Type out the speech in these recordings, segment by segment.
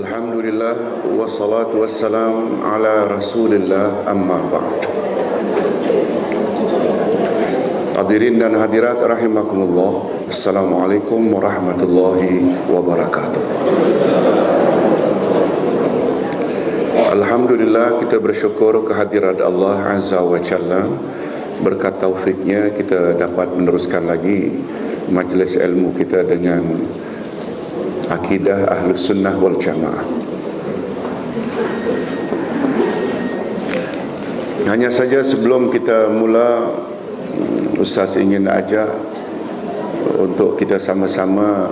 Alhamdulillah wassalatu wassalam ala Rasulillah amma ba'd. Hadirin dan hadirat rahimakumullah. Assalamualaikum warahmatullahi wabarakatuh. Alhamdulillah, kita bersyukur kehadirat Allah Azza wa Jalla. Berkat taufiknya kita dapat meneruskan lagi majlis ilmu kita dengan akidah Ahlus Sunnah wal Jamaah. Hanya saja sebelum kita mula, Ustaz ingin ajak untuk kita sama-sama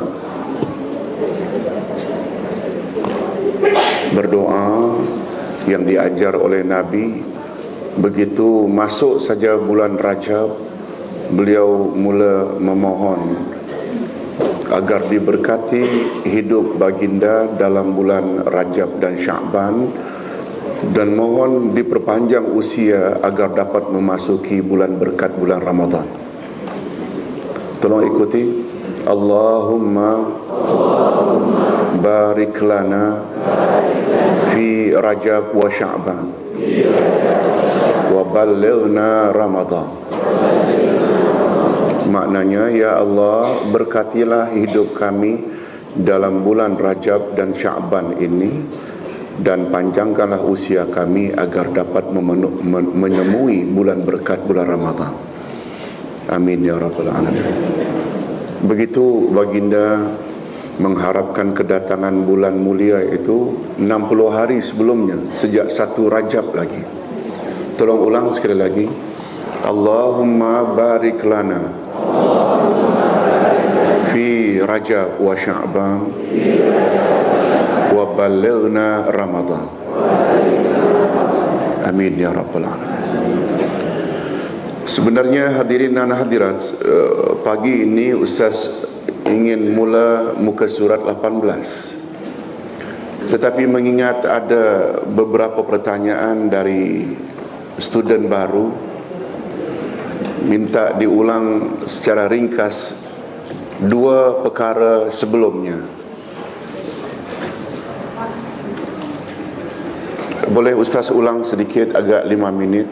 berdoa yang diajar oleh Nabi. Begitu masuk saja bulan Rajab, beliau mula memohon agar diberkati hidup baginda dalam bulan Rajab dan Sya'ban, dan mohon diperpanjang usia agar dapat memasuki bulan berkat bulan Ramadan. Tolong ikuti. Allahumma barik lana fi Rajab wa Sya'ban wa ballighna Ramadan. Maknanya, ya Allah, berkatilah hidup kami dalam bulan Rajab dan Sya'ban ini, dan panjangkanlah usia kami agar dapat menemui bulan berkat bulan Ramadan. Amin ya rabbal alamin. Begitu baginda mengharapkan kedatangan bulan mulia itu 60 hari sebelumnya, sejak 1 Rajab lagi. Tolong ulang sekali lagi. Allahumma barik lana fi Rajab wa Sya'ban wa ballighna Ramadan. Amin ya rabbal alamin. Sebenarnya hadirin dan hadirat, pagi ini Ustaz ingin mula muka surat 18. Tetapi mengingat ada beberapa pertanyaan dari student baru, minta diulang secara ringkas 2 perkara sebelumnya. Boleh Ustaz ulang sedikit, agak 5 minit.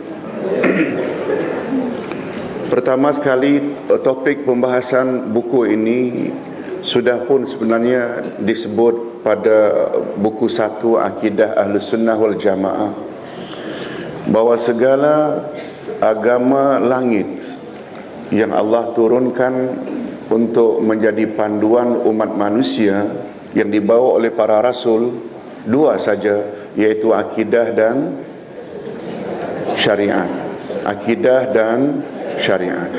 Pertama sekali, topik pembahasan buku ini sudah pun sebenarnya disebut pada buku 1 Akidah Ahlus Sunnah wal Jamaah, bahawa segala agama langit yang Allah turunkan untuk menjadi panduan umat manusia yang dibawa oleh para rasul, 2 saja, yaitu akidah dan syariat. Akidah dan syariat.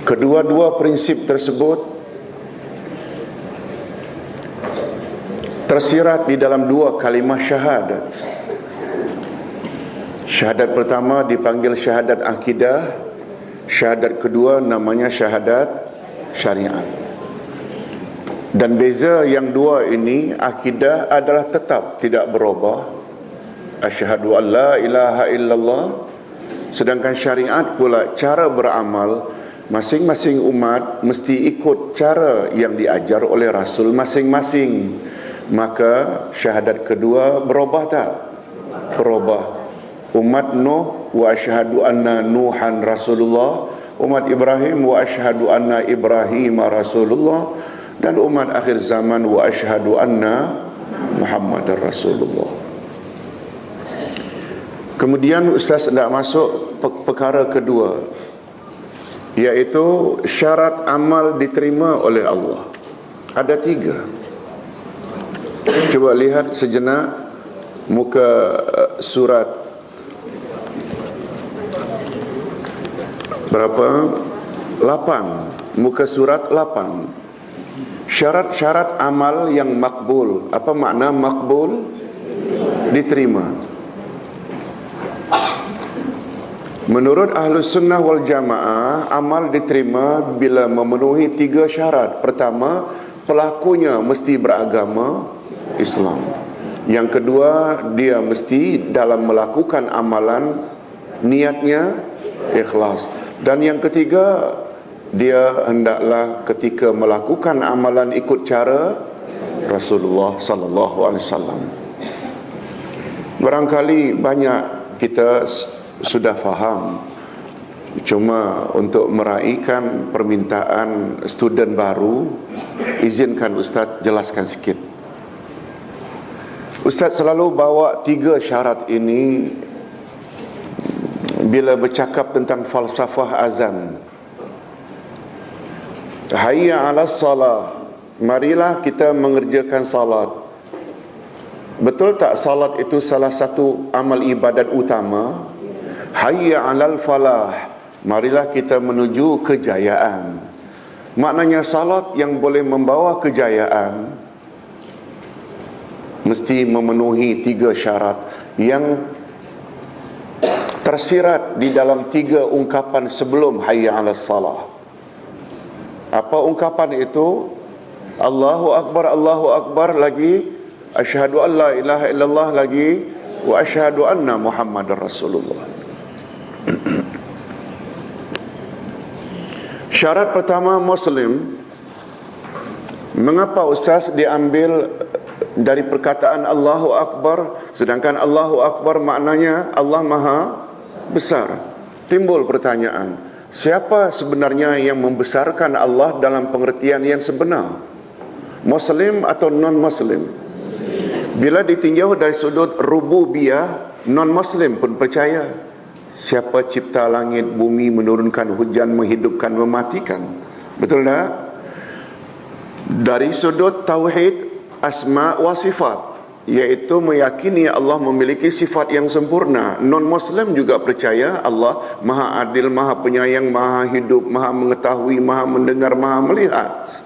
Kedua-dua prinsip tersebut tersirat di dalam 2 kalimah syahadat. Syahadat pertama dipanggil syahadat akidah, syahadat kedua namanya syahadat syariat. Dan beza yang 2 ini, akidah adalah tetap tidak berubah, asyhadu an la ilaha illallah. Sedangkan syariat pula, cara beramal, masing-masing umat mesti ikut cara yang diajar oleh rasul masing-masing. Maka syahadat kedua berubah tak? Berubah. Umat Nuh, wa asyhadu anna Nuhan Rasulullah. Umat Ibrahim, wa asyhadu anna Ibrahim Rasulullah. Dan umat akhir zaman, wa asyhadu anna Muhammadar Rasulullah. Kemudian Ustaz hendak masuk perkara kedua, iaitu syarat amal diterima oleh Allah. Ada 3. Cuba lihat sejenak muka surat berapa? 8. Muka surat 8. Syarat-syarat amal yang makbul. Apa makna makbul? Diterima. Menurut Ahlus Sunnah wal Jamaah, amal diterima bila memenuhi 3 syarat. Pertama, pelakunya mesti beragama Islam. Yang kedua, dia mesti dalam melakukan amalan niatnya ikhlas. Dan yang ketiga, dia hendaklah ketika melakukan amalan ikut cara Rasulullah sallallahu alaihi wasallam. Barangkali banyak kita sudah faham, cuma untuk meraihkan permintaan student baru, izinkan Ustaz jelaskan sikit. Ustaz selalu bawa 3 syarat ini bila bercakap tentang falsafah azan. Hayya 'alas salah, marilah kita mengerjakan salat. Betul tak salat itu salah satu amal ibadat utama? Hayya 'alal falah, marilah kita menuju kejayaan. Maknanya salat yang boleh membawa kejayaan mesti memenuhi 3 syarat yang tersirat di dalam 3 ungkapan sebelum hayya 'alas salah. Apa ungkapan itu? Allahu Akbar lagi, asyhadu an la ilaha illallah lagi, wa asyhadu anna Muhammadar Rasulullah. Syarat pertama Muslim. Mengapa Ustaz diambil dari perkataan Allahu Akbar, sedangkan Allahu Akbar maknanya Allah Maha Besar? Timbul pertanyaan, siapa sebenarnya yang membesarkan Allah dalam pengertian yang sebenar? Muslim atau non-Muslim? Bila ditinjau dari sudut rububiyah, non-Muslim pun percaya siapa cipta langit, bumi, menurunkan hujan, menghidupkan, mematikan. Betul tak? Dari sudut tauhid asma wa sifat, iaitu meyakini Allah memiliki sifat yang sempurna, non-Muslim juga percaya Allah Maha Adil, Maha Penyayang, Maha Hidup, Maha Mengetahui, Maha Mendengar, Maha Melihat.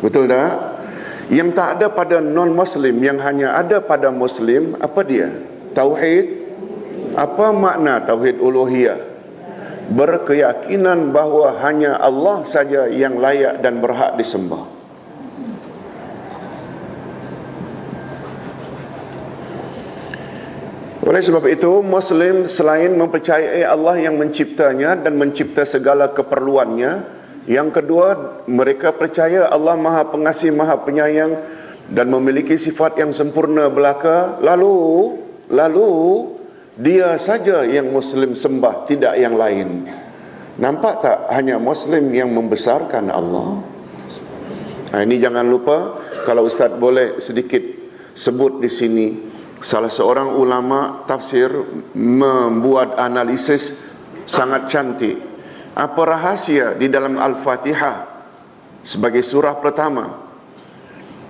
Betul tak? Yang tak ada pada non-Muslim, yang hanya ada pada Muslim, apa dia? Tauhid. Apa makna tauhid uluhiyah? Berkeyakinan bahawa hanya Allah saja yang layak dan berhak disembah. Oleh sebab itu, Muslim selain mempercayai Allah yang menciptanya dan mencipta segala keperluannya, yang kedua, mereka percaya Allah Maha Pengasih, Maha Penyayang dan memiliki sifat yang sempurna belaka. Lalu dia saja yang Muslim sembah, tidak yang lain. Nampak tak, hanya Muslim yang membesarkan Allah? Ini jangan lupa, kalau Ustaz boleh sedikit sebut di sini, salah seorang ulama tafsir membuat analisis sangat cantik. Apa rahasia di dalam Al-Fatihah sebagai surah pertama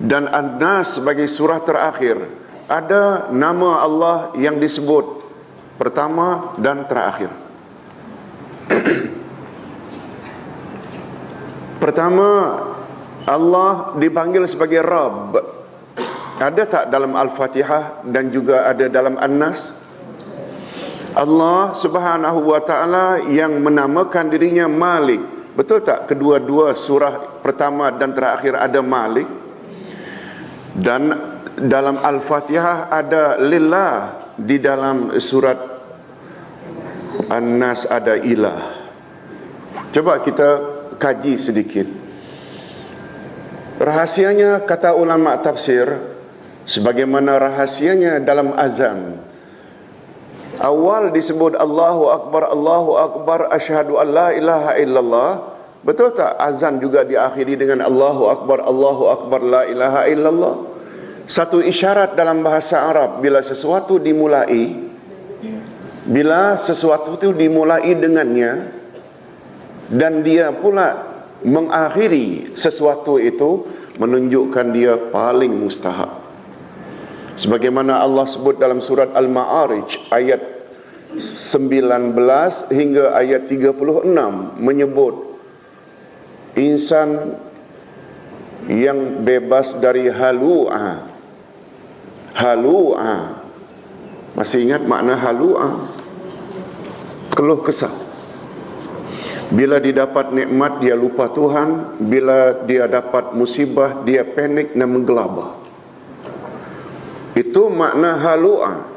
dan An-Nas sebagai surah terakhir? Ada nama Allah yang disebut pertama dan terakhir. Pertama, Allah dipanggil sebagai Rabb. Ada tak dalam Al-Fatihah dan juga ada dalam An-Nas? Allah Subhanahu wa ta'ala yang menamakan dirinya Malik. Betul tak kedua-dua surah pertama dan terakhir ada Malik? Dan dalam Al-Fatihah ada Lillah, di dalam surat An-Nas ada Ilah. Coba kita kaji sedikit. Rahasianya, kata ulama tafsir, sebagaimana rahasianya dalam azan. Awal disebut Allahu Akbar, asyhadu an la ilaha illallah. Betul tak azan juga diakhiri dengan Allahu Akbar, la ilaha illallah? Satu isyarat dalam bahasa Arab, bila sesuatu itu dimulai dengannya dan dia pula mengakhiri sesuatu itu, menunjukkan dia paling mustahab. Sebagaimana Allah sebut dalam surat Al-Ma'arij ayat 19 hingga ayat 36, menyebut insan yang bebas dari halu'ah. Masih ingat makna halu'ah? Keluh kesah. Bila didapat nikmat dia lupa Tuhan, bila dia dapat musibah dia panik dan menggelabah. Itu makna halu'ah.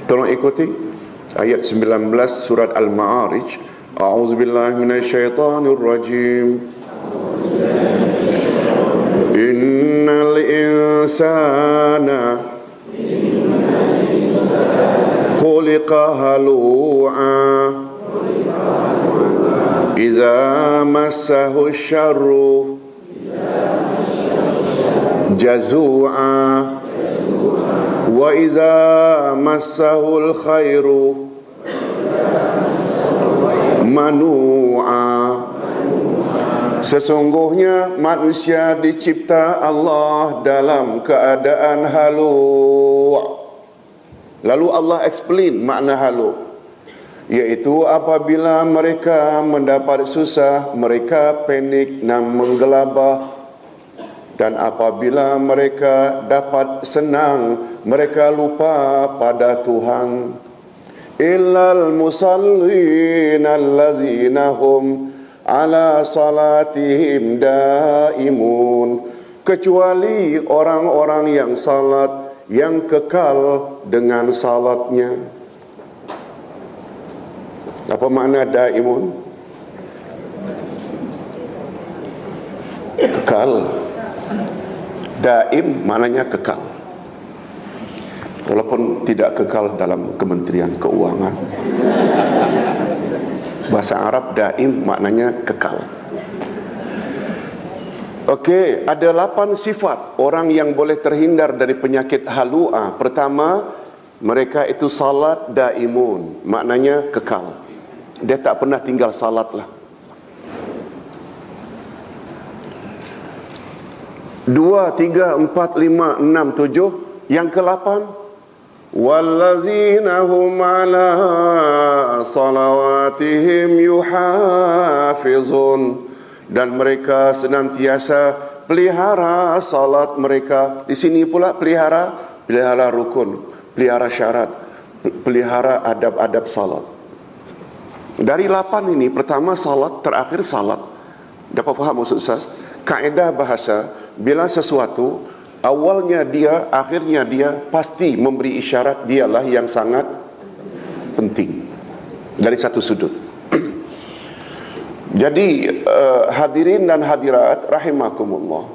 Tolong ikuti ayat 19 surat Al-Ma'arij. A'udzubillahi minasyaitonir rajim. Innal insana khuliqa halu'a idza massahu syarru jazu'a wa idza massahu khairu manu'a. Sesungguhnya manusia dicipta Allah dalam keadaan halu'. Lalu Allah explain makna halu', yaitu apabila mereka mendapat susah, mereka panik dan menggelabah. Dan apabila mereka dapat senang, mereka lupa pada Tuhan. Illal musallin alladzina hum ala salatihim daimun. Kecuali orang-orang yang salat, yang kekal dengan salatnya. Apa makna daimun? Kekal. Daim maknanya kekal, walaupun tidak kekal dalam Kementerian Keuangan. Bahasa Arab daim maknanya kekal. Okey, ada 8 sifat orang yang boleh terhindar dari penyakit halu'ah. Pertama, mereka itu salat daimun, maknanya kekal. Dia tak pernah tinggal salat lah. 2, 3, 4, 5, 6, 7. Yang ke-8, wallazina hum ala salawatihim yuhafizun. Dan mereka senantiasa pelihara salat mereka. Di sini pula pelihara rukun, pelihara syarat, pelihara adab-adab salat. Dari 8 ini, pertama salat, terakhir salat. Dapat faham maksud Ustaz? Kaedah bahasa, bila sesuatu awalnya dia, akhirnya dia, pasti memberi isyarat dialah yang sangat penting dari satu sudut. Jadi hadirin dan hadirat rahimakumullah,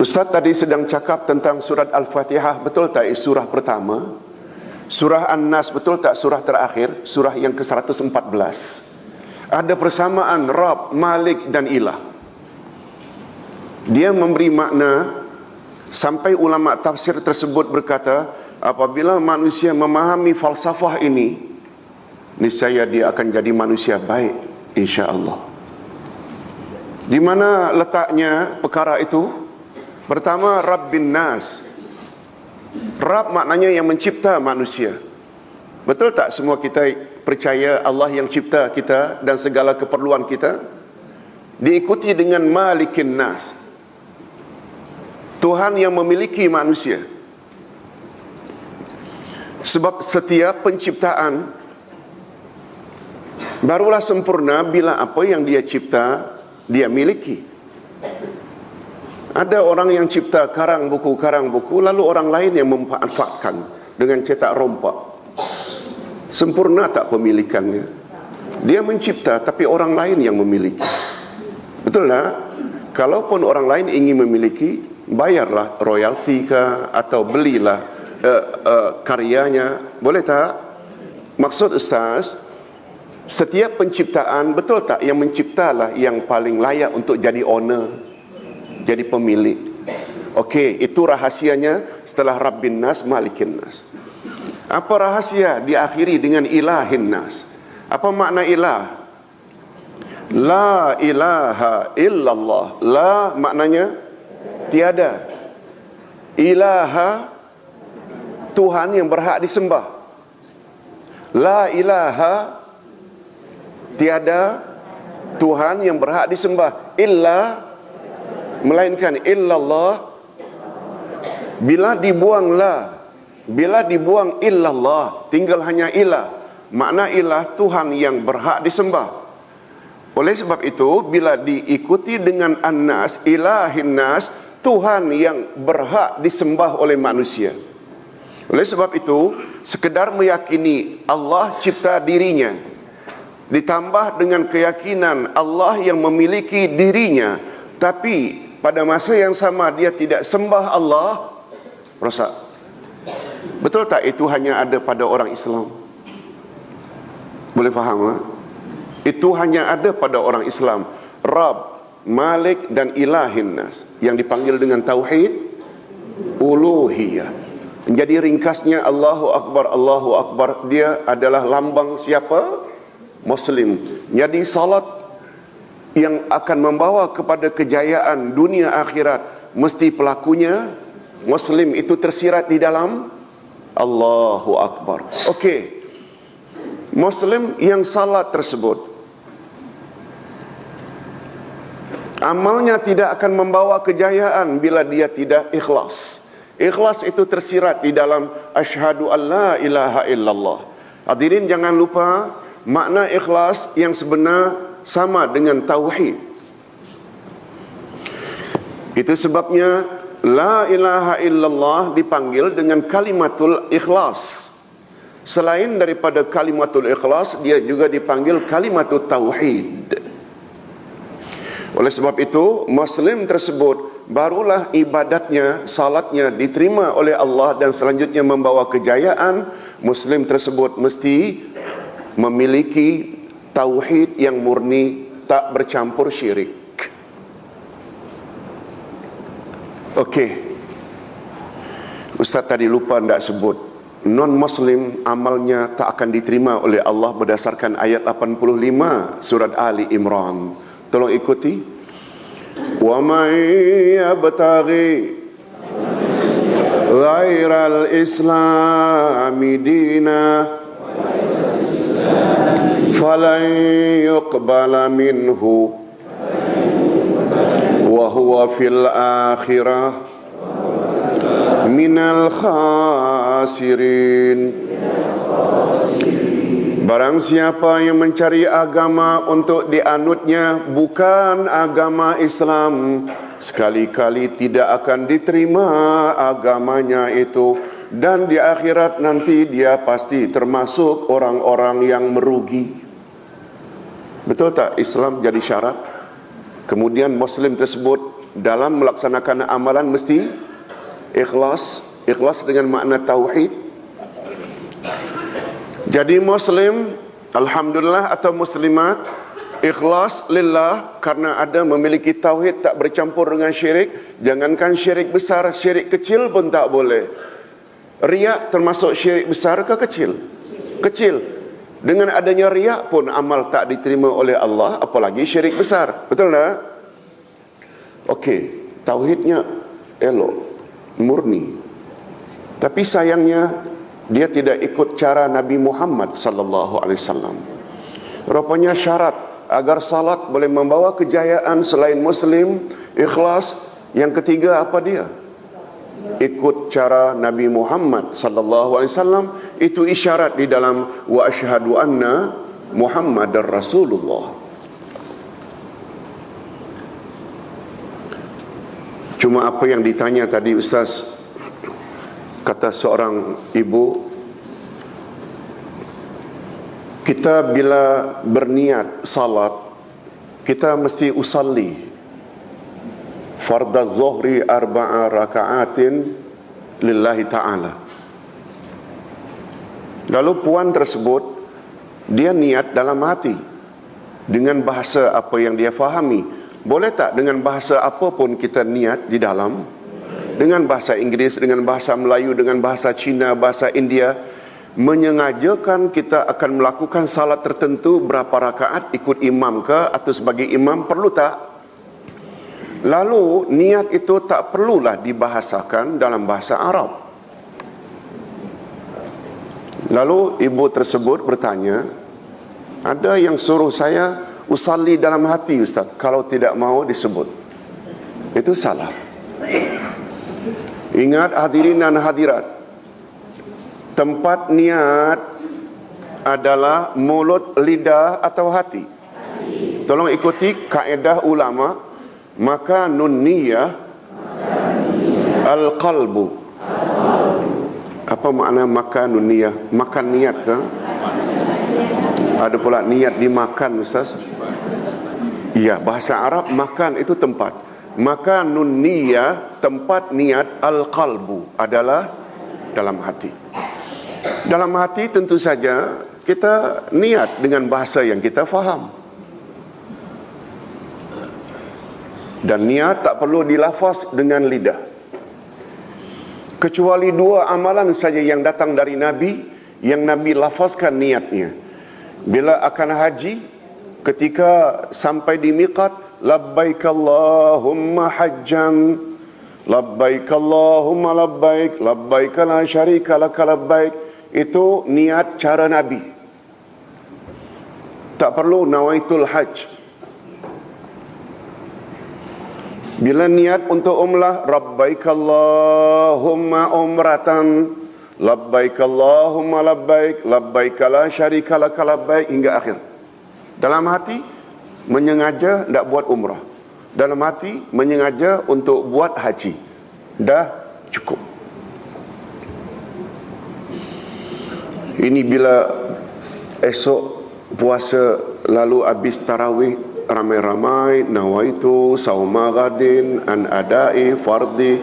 Ustaz tadi sedang cakap tentang surat Al-Fatihah, betul tak surah pertama? Surah An-Nas, betul tak surah terakhir? Surah yang ke-114. Ada persamaan Rabb, Malik dan Ilah. Dia memberi makna, sampai ulama tafsir tersebut berkata, apabila manusia memahami falsafah ini, niscaya dia akan jadi manusia baik, insya-Allah. Di mana letaknya perkara itu? Pertama, Rabbin Nas. Rabb maknanya yang mencipta manusia. Betul tak semua kita percaya Allah yang cipta kita dan segala keperluan kita? Diikuti dengan Malikin Nas, Tuhan yang memiliki manusia. Sebab setiap penciptaan barulah sempurna bila apa yang dia cipta, dia miliki. Ada orang yang cipta karang buku, lalu orang lain yang memanfaatkan dengan cetak rompak. Sempurna tak pemilikannya? Dia mencipta, tapi orang lain yang memiliki. Betul tak? Kalaupun orang lain ingin memiliki, bayarlah royalti kah, atau belilah karyanya. Boleh tak? Maksud Ustaz, setiap penciptaan, betul tak, yang menciptalah yang paling layak untuk jadi owner, jadi pemilik. Okey, itu rahasianya setelah Rabbin Nas, Malikin Nas. Apa rahasia diakhiri dengan Ilahin Nas? Apa makna ilah? La ilaha illallah. La maknanya tiada. Ilaha, Tuhan yang berhak disembah. La ilaha, tiada Tuhan yang berhak disembah. Illa, melainkan illallah. Bila dibuang la, bila dibuang illallah, tinggal hanya ilah. Makna ilah, Tuhan yang berhak disembah. Oleh sebab itu, bila diikuti dengan an-nas, ilahin nas, Tuhan yang berhak disembah oleh manusia. Oleh sebab itu, sekedar meyakini Allah cipta dirinya, ditambah dengan keyakinan Allah yang memiliki dirinya, tapi pada masa yang sama dia tidak sembah Allah, rosak. Betul tak itu hanya ada pada orang Islam? Boleh faham? Ha? Itu hanya ada pada orang Islam. Rabb, Malik dan Ilahin Nas, yang dipanggil dengan tauhid uluhiyah. Jadi ringkasnya Allahu Akbar, dia adalah lambang siapa? Muslim. Jadi salat yang akan membawa kepada kejayaan dunia akhirat, mesti pelakunya Muslim, itu tersirat di dalam Allahu Akbar. Okey, Muslim yang salat tersebut, amalnya tidak akan membawa kejayaan bila dia tidak ikhlas. Ikhlas itu tersirat di dalam asyhadu an la ilaha illallah. Hadirin jangan lupa, makna ikhlas yang sebenar sama dengan tauhid. Itu sebabnya la ilaha illallah dipanggil dengan kalimatul ikhlas. Selain daripada kalimatul ikhlas, dia juga dipanggil kalimatul tauhid. Oleh sebab itu, Muslim tersebut barulah ibadatnya, salatnya diterima oleh Allah dan selanjutnya membawa kejayaan. Muslim tersebut mesti memiliki tauhid yang murni, tak bercampur syirik. Okey, Ustaz tadi lupa tidak sebut, non-Muslim amalnya tak akan diterima oleh Allah berdasarkan ayat 85 surat Ali Imran. Tolong ikuti. Wa may yabtaghi ghairal islami dina falan yuqbala minhu wa huwa fil akhirah minal khasirin. Barang siapa yang mencari agama untuk dianutnya bukan agama Islam, sekali-kali tidak akan diterima agamanya itu, dan di akhirat nanti dia pasti termasuk orang-orang yang merugi. Betul tak Islam jadi syarat? Kemudian Muslim tersebut dalam melaksanakan amalan mesti ikhlas. Ikhlas dengan makna tauhid. Jadi Muslim, alhamdulillah, atau Muslimat, ikhlas lillah karena ada memiliki tauhid, tak bercampur dengan syirik. Jangankan syirik besar, syirik kecil pun tak boleh. Riak termasuk syirik besar ke kecil? Kecil. Dengan adanya riak pun amal tak diterima oleh Allah, apalagi syirik besar. Betul tak? Okey, tauhidnya elok, murni. Tapi sayangnya dia tidak ikut cara Nabi Muhammad sallallahu alaihi wasallam. Rupanya syarat agar salat boleh membawa kejayaan selain Muslim, ikhlas. Yang ketiga apa dia? Ikut cara Nabi Muhammad sallallahu alaihi wasallam. Itu isyarat di dalam wa asyhadu anna Muhammadar Rasulullah. Cuma apa yang ditanya tadi Ustaz, kata seorang ibu, kita bila berniat salat, kita mesti usalli fardhu zuhri 4 raka'atin lillahi ta'ala. Lalu puan tersebut, dia niat dalam hati dengan bahasa apa yang dia fahami. Boleh tak dengan bahasa apapun kita niat di dalam? Dengan bahasa Inggeris, dengan bahasa Melayu, dengan bahasa Cina, bahasa India, menyengajakan kita akan melakukan salat tertentu berapa rakaat, ikut imam ke atau sebagai imam, perlu tak? Lalu niat itu tak perlulah dibahasakan dalam bahasa Arab. Lalu ibu tersebut bertanya, ada yang suruh saya usalli dalam hati Ustaz, kalau tidak mau disebut. Itu salah. Ingat hadirin dan hadirat, tempat niat adalah mulut, lidah atau hati? Tolong ikuti kaedah ulama, maka nun niyah al-qalbu Apa makna makan niyah? Makan niat ke? Ada pula niat dimakan, Ustaz. Ya, bahasa Arab makan itu tempat. Makan niyah, tempat niat, al-qalbu adalah dalam hati. Dalam hati tentu saja kita niat dengan bahasa yang kita faham. Dan niat tak perlu dilafaz dengan lidah. Kecuali 2 amalan saja yang datang dari Nabi, yang Nabi lafazkan niatnya. Bila akan haji, ketika sampai di miqat, labbaik Allahumma hajjan, labbaik Allahumma labbaik, labbaik la syarika laka labbaik. Itu niat cara Nabi. Tak perlu nawaitul hajj. Bila niat untuk umrah, labbaik Allahumma umratan, labbaik Allahumma labbaik, labbaik la syarika laka labbaik, hingga akhir. Dalam hati menyengaja tidak buat umrah, dalam hati menyengaja untuk buat haji. Dah cukup. Ini bila esok puasa lalu habis tarawih, ramai-ramai nawaitu sauma ghadin an adai fardi,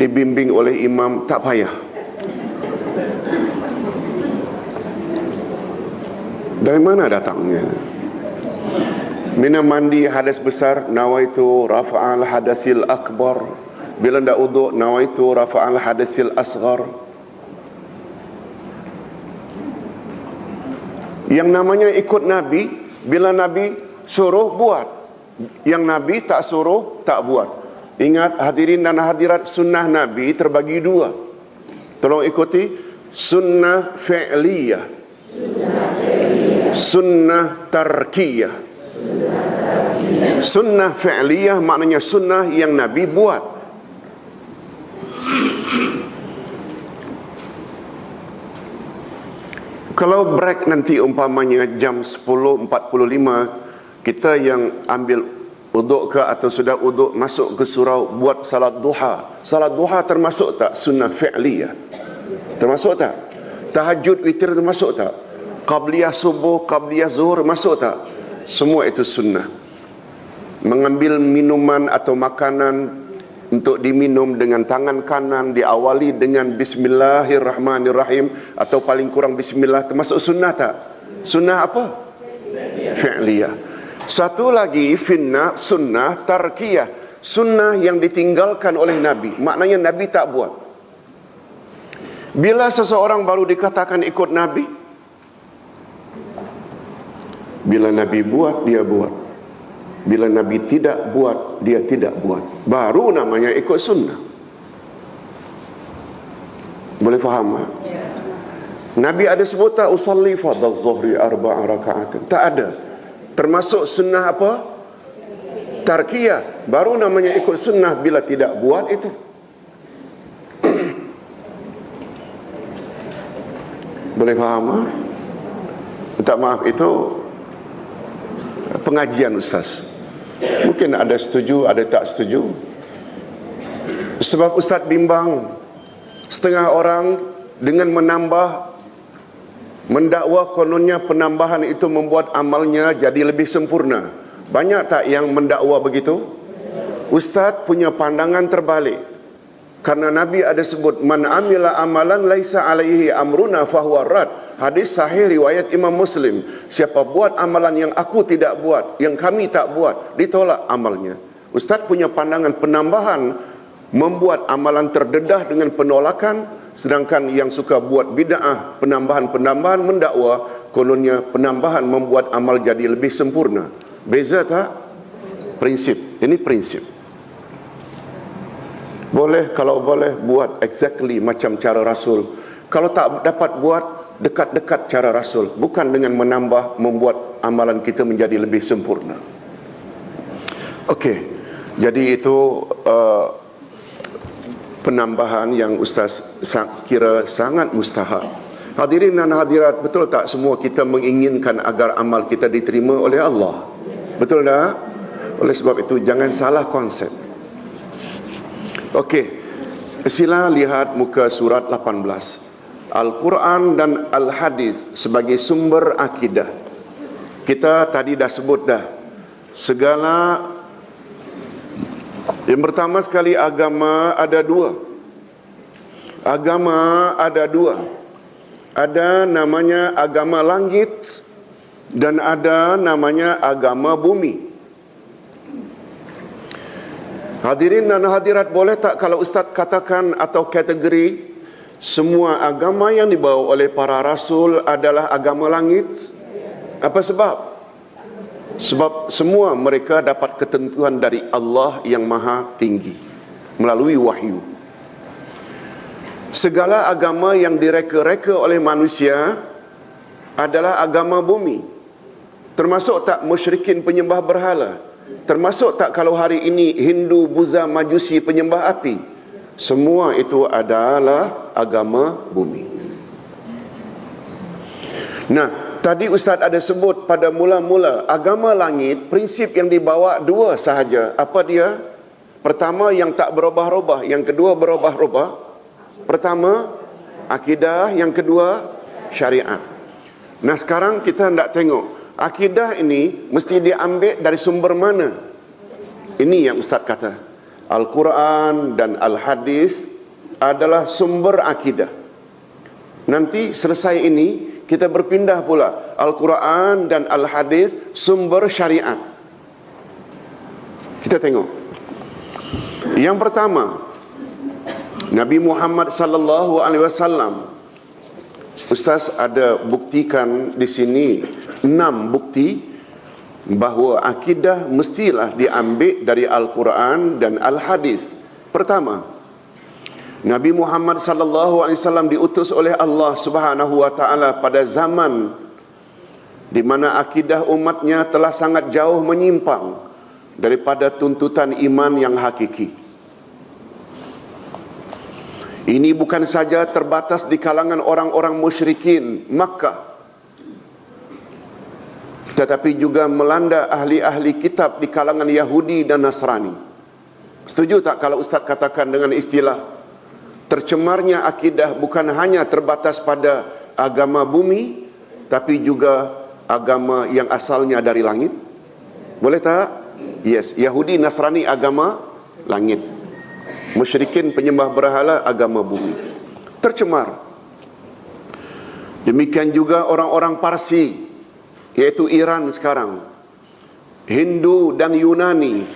dibimbing oleh imam, tak payah. Dari mana datangnya? Mina mandi hadas besar, nawaitu rafa'al hadasil akbar. Bila ndak uduk, nawaitu rafa'al hadasil asghar. Yang namanya ikut Nabi, bila Nabi suruh buat, yang Nabi tak suruh tak buat. Ingat hadirin dan hadirat, sunnah Nabi terbagi 2. Tolong ikuti, sunnah fi'liyah, sunnah tarkiyah. Sunnah fi'liyah maknanya sunnah yang Nabi buat. Kalau break nanti umpamanya jam 10.45, kita yang ambil uduk ke atau sudah uduk masuk ke surau buat salat duha. Salat duha termasuk tak sunnah fi'liyah? Termasuk tak? Tahajud witir termasuk tak? Qabliyah subuh, qabliyah zuhur masuk tak? Semua itu sunnah. Mengambil minuman atau makanan untuk diminum dengan tangan kanan, diawali dengan bismillahirrahmanirrahim atau paling kurang bismillah, termasuk sunnah tak? Sunnah apa? Fi'liyah. Satu lagi sunnah tarkiyah, sunnah yang ditinggalkan oleh Nabi, maknanya Nabi tak buat. Bila seseorang baru dikatakan ikut Nabi, bila Nabi buat, dia buat. Bila Nabi tidak buat, dia tidak buat. Baru namanya ikut sunnah. Boleh faham? Nabi ada sebut tak usalli fardhu zuhri 4 rakaat? Tak ada. Termasuk sunnah apa? Tarkiyah. Baru namanya ikut sunnah bila tidak buat itu. Boleh faham? Minta maaf, itu pengajian Ustaz. Mungkin ada setuju, ada tak setuju. Sebab Ustaz bimbang setengah orang dengan mendakwa kononnya penambahan itu membuat amalnya jadi lebih sempurna. Banyak tak yang mendakwa begitu? Ustaz punya pandangan terbalik. Karena Nabi ada sebut, man amila amalan laisa alaihi amruna fahuwa rad. Hadis sahih riwayat Imam Muslim. Siapa buat amalan yang aku tidak buat, yang kami tak buat, ditolak amalnya. Ustaz punya pandangan penambahan membuat amalan terdedah dengan penolakan, sedangkan yang suka buat bid'ah, penambahan-penambahan mendakwa, kononnya penambahan membuat amal jadi lebih sempurna. Beza tak? Prinsip. Ini prinsip. Boleh, kalau boleh buat exactly macam cara Rasul. Kalau tak dapat buat, dekat-dekat cara Rasul, bukan dengan menambah, membuat amalan kita menjadi lebih sempurna. Okey, jadi itu penambahan yang Ustaz kira sangat mustahab. Hadirin dan hadirat, betul tak semua kita menginginkan agar amal kita diterima oleh Allah? Betul tak? Oleh sebab itu jangan salah konsep. Okey, Sila lihat muka surat 18. Al-Quran dan Al-Hadis sebagai sumber akidah. Kita tadi dah sebut dah. Segala, yang pertama sekali, agama ada dua. Agama ada dua. Ada namanya agama langit dan ada namanya agama bumi. Hadirin dan hadirat, boleh tak kalau Ustaz katakan atau kategori semua agama yang dibawa oleh para rasul adalah agama langit? Apa sebab? Sebab semua mereka dapat ketentuan dari Allah yang maha tinggi melalui wahyu. Segala agama yang direka-reka oleh manusia adalah agama bumi. Termasuk tak musyrikin penyembah berhala? Termasuk tak kalau hari ini Hindu, Buddha, Majusi penyembah api? Semua itu adalah agama bumi. Nah, tadi Ustaz ada sebut pada mula-mula agama langit, prinsip yang dibawa dua sahaja. Apa dia? Pertama, yang tak berubah-ubah. Yang kedua, berubah-ubah. Pertama, akidah. Yang kedua, syariat. Nah, sekarang kita hendak tengok akidah ini mesti diambil dari sumber mana? Ini yang Ustaz kata. Al-Quran dan Al-Hadis adalah sumber akidah. Nanti selesai ini, kita berpindah pula. Al-Quran dan Al-Hadis sumber syariat. Kita tengok. Yang pertama, Nabi Muhammad sallallahu alaihi wasallam. Ustaz ada buktikan di sini 6 bukti bahawa akidah mestilah diambil dari Al-Quran dan Al-Hadis. Pertama, Nabi Muhammad sallallahu alaihi wasallam diutus oleh Allah Subhanahu wa taala pada zaman di mana akidah umatnya telah sangat jauh menyimpang daripada tuntutan iman yang hakiki. Ini bukan saja terbatas di kalangan orang-orang musyrikin Makkah, tetapi juga melanda ahli-ahli kitab di kalangan Yahudi dan Nasrani. Setuju tak kalau Ustaz katakan dengan istilah tercemarnya akidah bukan hanya terbatas pada agama bumi, tapi juga agama yang asalnya dari langit? Boleh tak? Yes, Yahudi Nasrani agama langit, musyrikin penyembah berhala agama bumi. Tercemar. Demikian juga orang-orang Parsi, iaitu Iran sekarang, Hindu dan Yunani,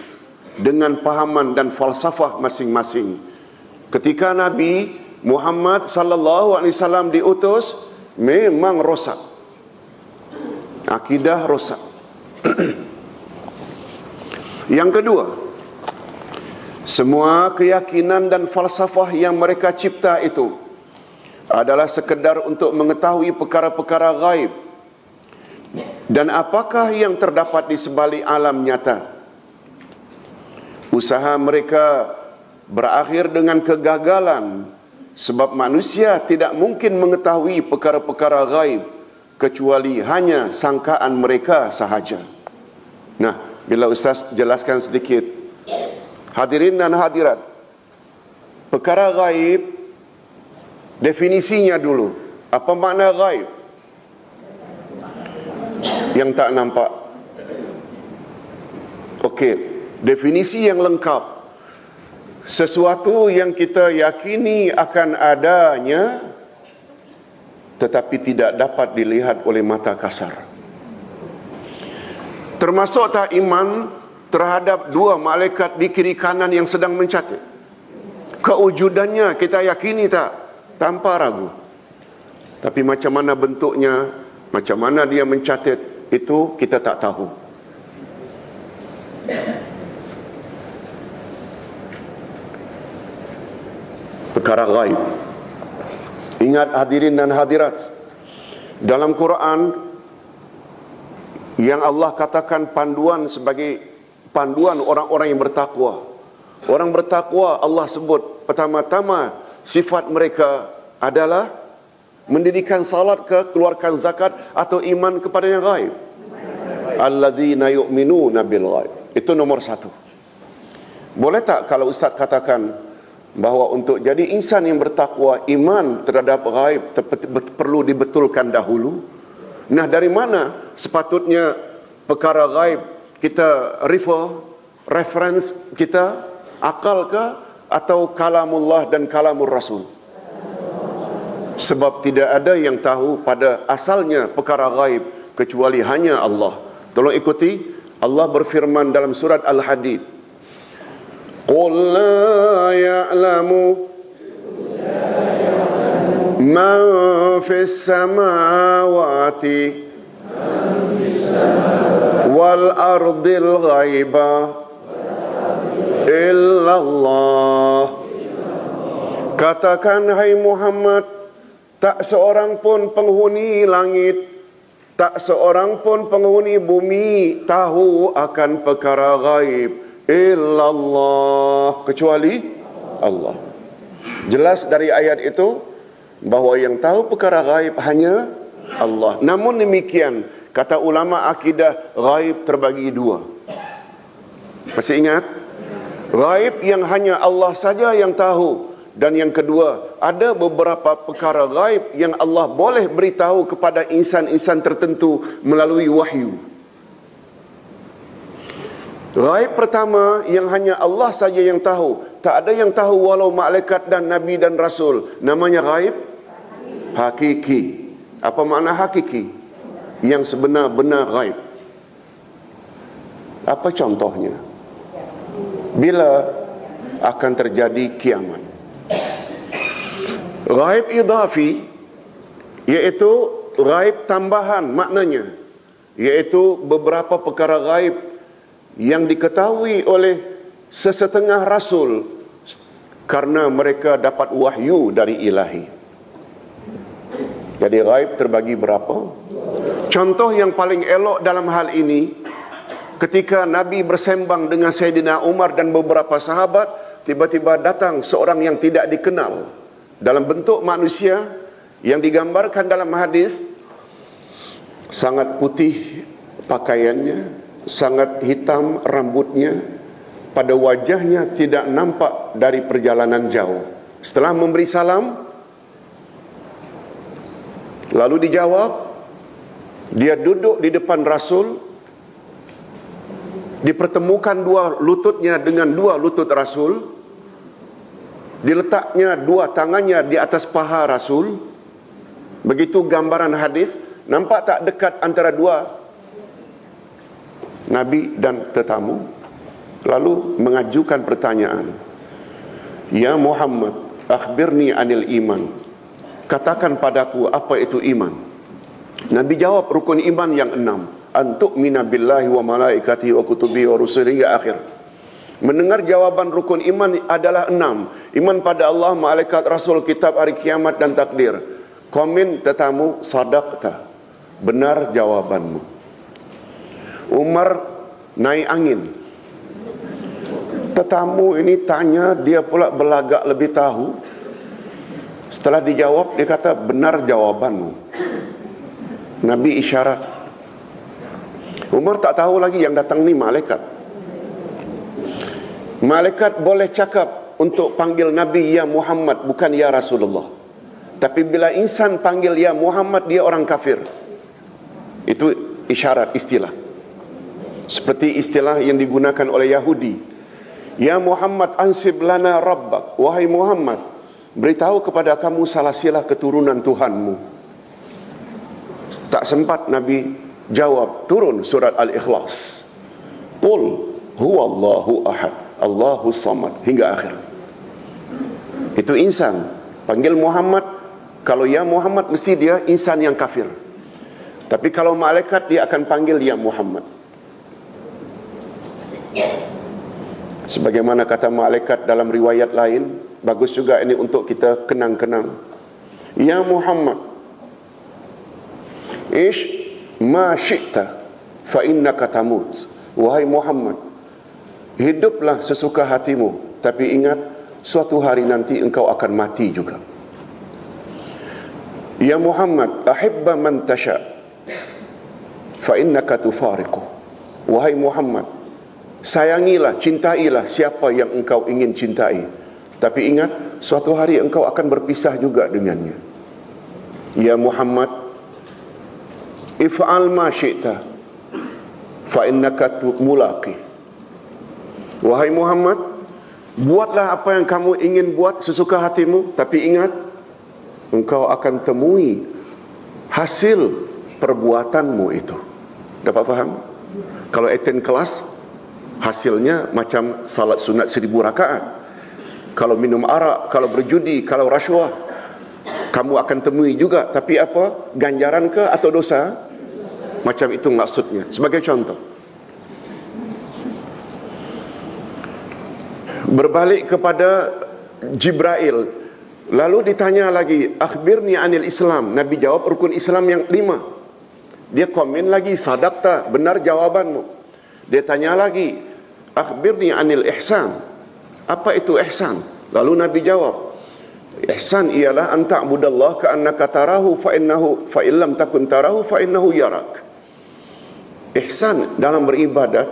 dengan pahaman dan falsafah masing-masing. Ketika Nabi Muhammad sallallahu alaihi wasallam diutus, memang rosak. Akidah rosak. Yang kedua, semua keyakinan dan falsafah yang mereka cipta itu adalah sekedar untuk mengetahui perkara-perkara gaib dan apakah yang terdapat di sebalik alam nyata. Usaha mereka berakhir dengan kegagalan sebab manusia tidak mungkin mengetahui perkara-perkara gaib kecuali hanya sangkaan mereka sahaja. Nah, bila Ustaz jelaskan sedikit, hadirin dan hadirat, perkara gaib, definisinya dulu. Apa makna gaib? Yang tak nampak. Okey, definisi yang lengkap. Sesuatu yang kita yakini akan adanya tetapi tidak dapat dilihat oleh mata kasar. Termasuk tak iman terhadap dua malaikat di kiri kanan yang sedang mencatat? Kewujudannya kita yakini tak? Tanpa ragu. Tapi macam mana bentuknya, macam mana dia mencatat, itu kita tak tahu. Perkara gaib. Ingat hadirin dan hadirat, dalam Quran yang Allah katakan panduan sebagai panduan orang-orang yang bertakwa. Orang bertakwa Allah sebut pertama-tama sifat mereka adalah mendirikan salat ke, keluarkan zakat atau iman kepada yang gaib. Alladzina yu'minuna bil ghaib. Itu nomor 1. Boleh tak kalau Ustaz katakan bahawa untuk jadi insan yang bertakwa, iman terhadap ghaib perlu dibetulkan dahulu. Nah, dari mana sepatutnya perkara ghaib kita reference kita, akal ke atau kalamullah dan kalamur Rasul? Sebab tidak ada yang tahu pada asalnya perkara ghaib kecuali hanya Allah. Tolong ikuti, Allah berfirman dalam surat Al-Hadid, Qul la ya'lamu man fis samawati wal ardil ghaiba illallah. Katakan, hai Muhammad, tak seorang pun penghuni langit, tak seorang pun penghuni bumi tahu akan perkara ghaib illallah, kecuali Allah. Jelas dari ayat itu bahawa yang tahu perkara ghaib hanya Allah. Namun demikian, kata ulama akidah, ghaib terbagi dua. Masih ingat? Ghaib yang hanya Allah saja yang tahu. Dan yang kedua, ada beberapa perkara ghaib yang Allah boleh beritahu kepada insan-insan tertentu melalui wahyu. Ghaib pertama yang hanya Allah saja yang tahu, tak ada yang tahu walau malaikat dan nabi dan rasul. Namanya ghaib hakiki. Apa makna hakiki? Yang sebenar-benar ghaib. Apa contohnya? Bila akan terjadi kiamat. Ghaib idhafi, iaitu ghaib tambahan maknanya, iaitu beberapa perkara ghaib yang diketahui oleh sesetengah rasul karena mereka dapat wahyu dari ilahi. Jadi ghaib terbagi berapa? Contoh yang paling elok dalam hal ini, ketika Nabi bersembang dengan Sayyidina Umar dan beberapa sahabat, tiba-tiba datang seorang yang tidak dikenal dalam bentuk manusia yang digambarkan dalam hadis, sangat putih pakaiannya, sangat hitam rambutnya, pada wajahnya tidak nampak dari perjalanan jauh. Setelah memberi salam, lalu dijawab, dia duduk di depan Rasul, dipertemukan dua lututnya dengan dua lutut Rasul, diletaknya dua tangannya di atas paha Rasul. Begitu gambaran hadis. Nampak tak dekat antara dua Nabi dan tetamu? Lalu mengajukan pertanyaan, Ya Muhammad, akhbirni anil iman. Katakan padaku apa itu iman. Nabi jawab rukun iman yang 6. Antu'mina billahi wa malaikatihi wa kutubihi wa rusulihi hingga akhir. Mendengar jawaban rukun iman adalah 6. Iman pada Allah, malaikat, rasul, kitab, hari kiamat dan takdir. Komen tetamu, sadaqta, benar jawabanmu. Umar naik angin. Tetamu ini tanya, dia pula belagak lebih tahu. Setelah dijawab, dia kata, benar jawabanmu. Nabi isyarat. Umar tak tahu lagi yang datang ni malaikat. Malaikat boleh cakap untuk panggil Nabi ya Muhammad, bukan ya Rasulullah. Tapi bila insan panggil ya Muhammad, dia orang kafir. Itu isyarat, istilah. Seperti istilah yang digunakan oleh Yahudi. Ya Muhammad ansib lana rabbak. Wahai Muhammad, beritahu kepada kamu salasilah keturunan Tuhanmu. Tak sempat Nabi jawab, turun surat Al-Ikhlas. Qul huwallahu ahad, Allahus samad, hingga akhir. Itu insan. Panggil Muhammad, kalau ya Muhammad mesti dia insan yang kafir. Tapi kalau malaikat dia akan panggil ya Muhammad. Sebagaimana kata malaikat dalam riwayat lain, bagus juga ini untuk kita kenang-kenang. Ya Muhammad, ish ma syi'ta fa innaka tamut. Wahai Muhammad, hiduplah sesuka hatimu, tapi ingat suatu hari nanti engkau akan mati juga. Ya Muhammad, ahibba man tasha fa innaka tufariqu. Wahai Muhammad, sayangilah, cintailah siapa yang engkau ingin cintai, Tapi ingat, suatu hari engkau akan berpisah juga dengannya. Ya Muhammad, if'al ma syi'ta fa innaka mulaqi. Wahai Muhammad, buatlah apa yang kamu ingin buat sesuka hatimu, tapi ingat, engkau akan temui hasil perbuatanmu itu. Dapat faham? Kalau attend kelas, hasilnya macam salat sunat 1000 rakaat. Kalau minum arak, kalau berjudi, kalau rasuah, kamu akan temui juga. Tapi apa? Ganjaran ke atau dosa? Macam itu maksudnya. Sebagai contoh, berbalik kepada Jibril, lalu ditanya lagi, akhbirni anil Islam. Nabi jawab rukun Islam yang 5. Dia komen lagi, sadaqta, benar jawabanmu. Dia tanya lagi, akhbirni anil ihsan. Apa itu ihsan? Lalu Nabi jawab, ihsan ialah an ta'budallah ka'annaka tarahu fa illam takun tarahu fa innahu yarak. Ihsan dalam beribadat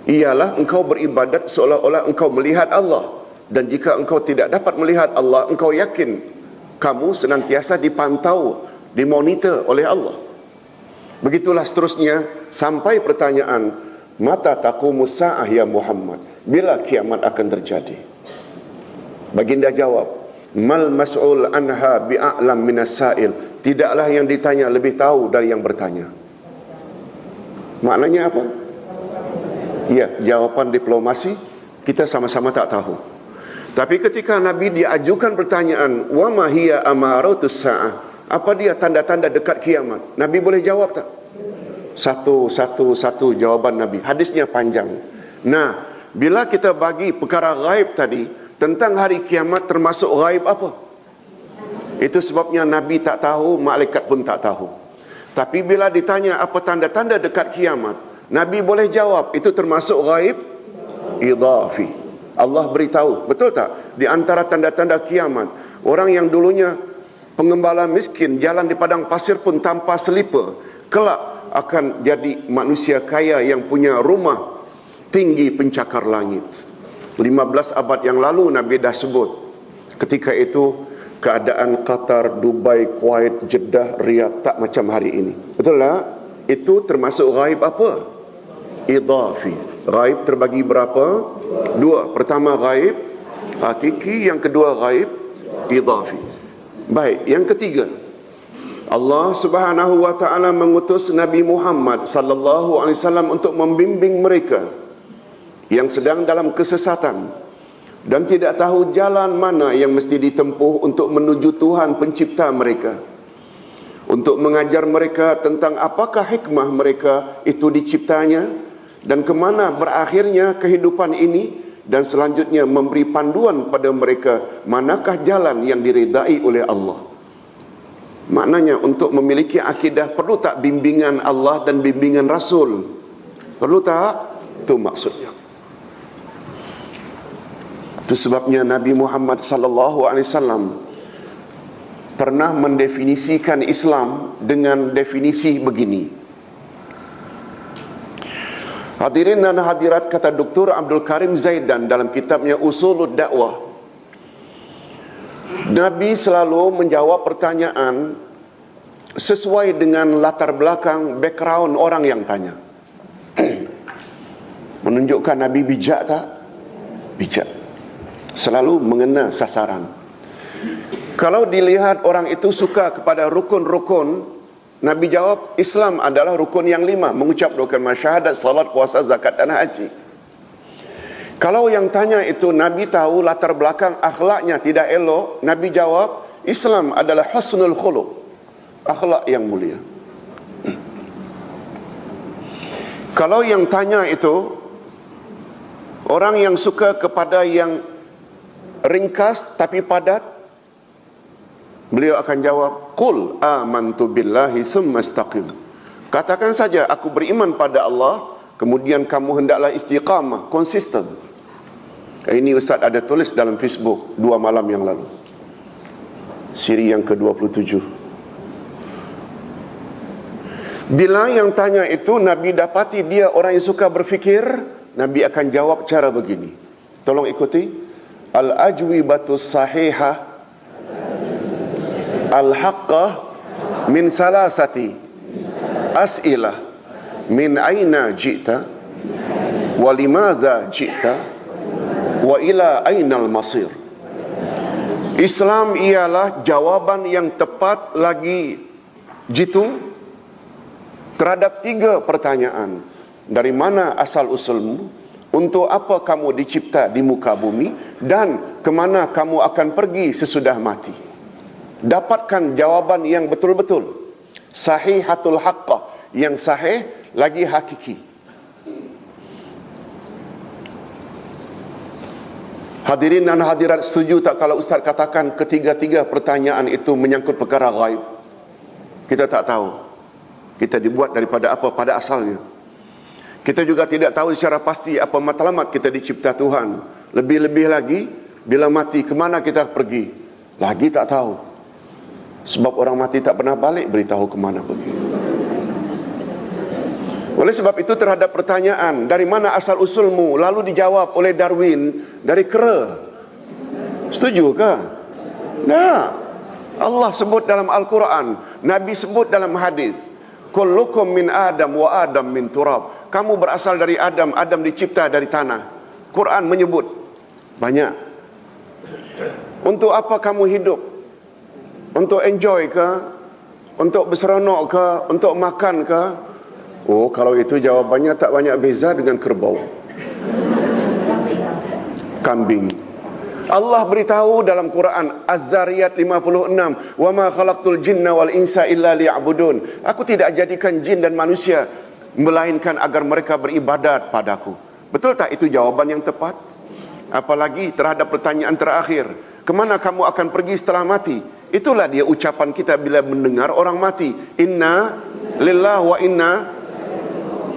ialah engkau beribadat seolah-olah engkau melihat Allah, dan jika engkau tidak dapat melihat Allah, engkau yakin kamu senantiasa dipantau, dimonitor oleh Allah. Begitulah seterusnya sampai pertanyaan, mata taqumus sa'ah ya Muhammad, bila kiamat akan terjadi? Baginda jawab, mal mas'ul anha bi'a'lam minas sa'il. Tidaklah yang ditanya lebih tahu dari yang bertanya. Maknanya apa? Ya, jawaban diplomasi kita sama-sama tak tahu. Tapi ketika Nabi diajukan pertanyaan, wa ma hiya amaratus sa'ah, apa dia tanda-tanda dekat kiamat? Nabi boleh jawab tak? Satu jawaban Nabi. Hadisnya panjang. Nah, bila kita bagi perkara gaib tadi, tentang hari kiamat termasuk gaib apa? Itu sebabnya Nabi tak tahu, malaikat pun tak tahu. Tapi bila ditanya apa tanda-tanda dekat kiamat, Nabi boleh jawab, itu termasuk gaib idhafi. Allah beritahu, betul tak? Di antara tanda-tanda kiamat, orang yang dulunya pengembala miskin, jalan di padang pasir pun tanpa selipar, kelak akan jadi manusia kaya yang punya rumah tinggi pencakar langit. 15 abad yang lalu Nabi dah sebut. Ketika itu keadaan Qatar, Dubai, Kuwait, Jeddah, Riyadh tak macam hari ini. Betul tak? Itu termasuk gaib apa? Idhafi. Gaib terbagi berapa? 2. Pertama gaib hakiki, yang kedua gaib idhafi. Baik, yang ketiga, Allah Subhanahu wa taala mengutus Nabi Muhammad sallallahu alaihi wasallam untuk membimbing mereka yang sedang dalam kesesatan dan tidak tahu jalan mana yang mesti ditempuh untuk menuju Tuhan pencipta mereka, untuk mengajar mereka tentang apakah hikmah mereka itu diciptanya dan kemana berakhirnya kehidupan ini, dan selanjutnya memberi panduan pada mereka manakah jalan yang diridai oleh Allah. Maknanya untuk memiliki akidah perlu tak bimbingan Allah dan bimbingan Rasul? Perlu tak? Itu maksudnya. Itu sebabnya Nabi Muhammad sallallahu alaihi wasallam pernah mendefinisikan Islam dengan definisi begini. Hadirin dan hadirat, kata Dr. Abdul Karim Zaidan dalam kitabnya Usulud Dakwah, Nabi selalu menjawab pertanyaan sesuai dengan latar belakang background orang yang tanya. Menunjukkan Nabi bijak tak? Bijak. Selalu mengena sasaran. Kalau dilihat orang itu suka kepada rukun-rukun, Nabi jawab, Islam adalah rukun yang 5, mengucap 2 kalimat syahadat, salat, puasa, zakat dan haji. Kalau yang tanya itu Nabi tahu latar belakang akhlaknya tidak elok, Nabi jawab, Islam adalah husnul khuluq, akhlak yang mulia. Kalau yang tanya itu orang yang suka kepada yang ringkas tapi padat, beliau akan jawab, qul amantu billahi tsumma istaqim. Katakan saja, aku beriman pada Allah, kemudian kamu hendaklah istiqamah, konsisten. Ini Ustaz ada tulis dalam Facebook 2 malam yang lalu, siri yang ke-27. Bila yang tanya itu Nabi dapati dia orang yang suka berfikir, Nabi akan jawab cara begini. Tolong ikuti. al-ajwibatus sahihah al-haqqah min salasati as'ilah min aina ji'ta wa limadha ji'ta wa ila ainal masir. Islam ialah jawaban yang tepat lagi jitu terhadap 3 pertanyaan. Dari mana asal usulmu? Untuk apa kamu dicipta di muka bumi? Dan kemana kamu akan pergi sesudah mati? Dapatkan jawaban yang betul-betul sahihatul haqqah, yang sahih lagi hakiki. Hadirin dan hadirat, setuju tak kalau Ustaz katakan ketiga-tiga pertanyaan itu menyangkut perkara ghaib? Kita tak tahu. Kita dibuat daripada apa pada asalnya. Kita juga tidak tahu secara pasti apa matlamat kita dicipta Tuhan. Lebih-lebih lagi, bila mati kemana kita pergi? Lagi tak tahu. Sebab orang mati tak pernah balik beritahu kemana pergi. Oleh sebab itu terhadap pertanyaan, dari mana asal usulmu? Lalu dijawab oleh Darwin, dari kera. Setuju ke? Nah, Allah sebut dalam Al-Quran, Nabi sebut dalam hadis, kullukum min Adam wa Adam min turab. Kamu berasal dari Adam, Adam dicipta dari tanah. Quran menyebut banyak. Untuk apa kamu hidup? Untuk enjoy ke? Untuk berseronok ke? Untuk makan ke? Oh, kalau itu jawabannya tak banyak beza dengan kerbau, kambing. Allah beritahu dalam Quran Az-Zariyat 56, "Wa ma khalaqtul jinna wal insa illa liya'budun." Aku tidak jadikan jin dan manusia melainkan agar mereka beribadat padaku. Betul tak itu jawaban yang tepat? Apalagi terhadap pertanyaan terakhir, kemana kamu akan pergi setelah mati? Itulah dia ucapan kita bila mendengar orang mati. Inna lillahi wa inna.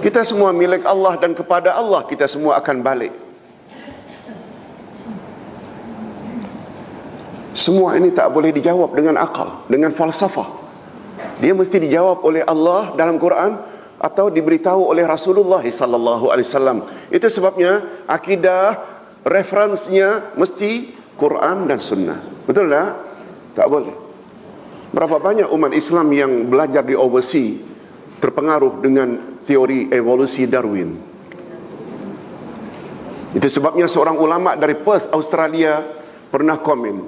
Kita semua milik Allah dan kepada Allah kita semua akan balik. Semua ini tak boleh dijawab dengan akal, dengan falsafah. Dia mesti dijawab oleh Allah dalam Quran atau diberitahu oleh Rasulullah sallallahu alaihi wasallam. Itu sebabnya akidah referensinya mesti Quran dan Sunnah. Betul tak? Tak boleh. Berapa banyak umat Islam yang belajar di overseas terpengaruh dengan teori evolusi Darwin. Itu sebabnya seorang ulama dari Perth, Australia pernah komen,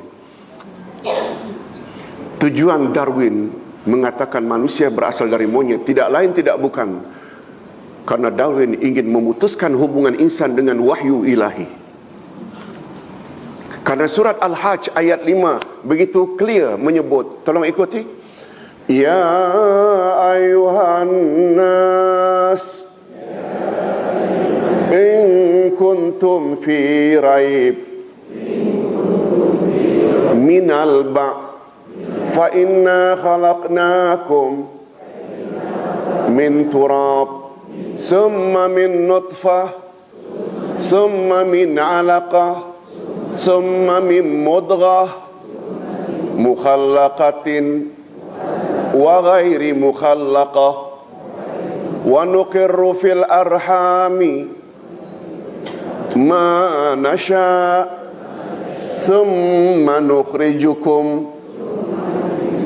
tujuan Darwin mengatakan manusia berasal dari monyet tidak lain tidak bukan karena Darwin ingin memutuskan hubungan insan dengan wahyu ilahi. Karena surat Al-Hajj ayat 5 begitu clear menyebut, tolong ikuti. Ya ayuhan nas in kuntum fi raib minal ba'th fa inna khalaqnakum min turab summa min nutfah summa min alaqah summa min mudghah mukhallaqatin wa ghairi mukhallaqah wa nuqirru fil arhami ma nasha thumma nukhrijukum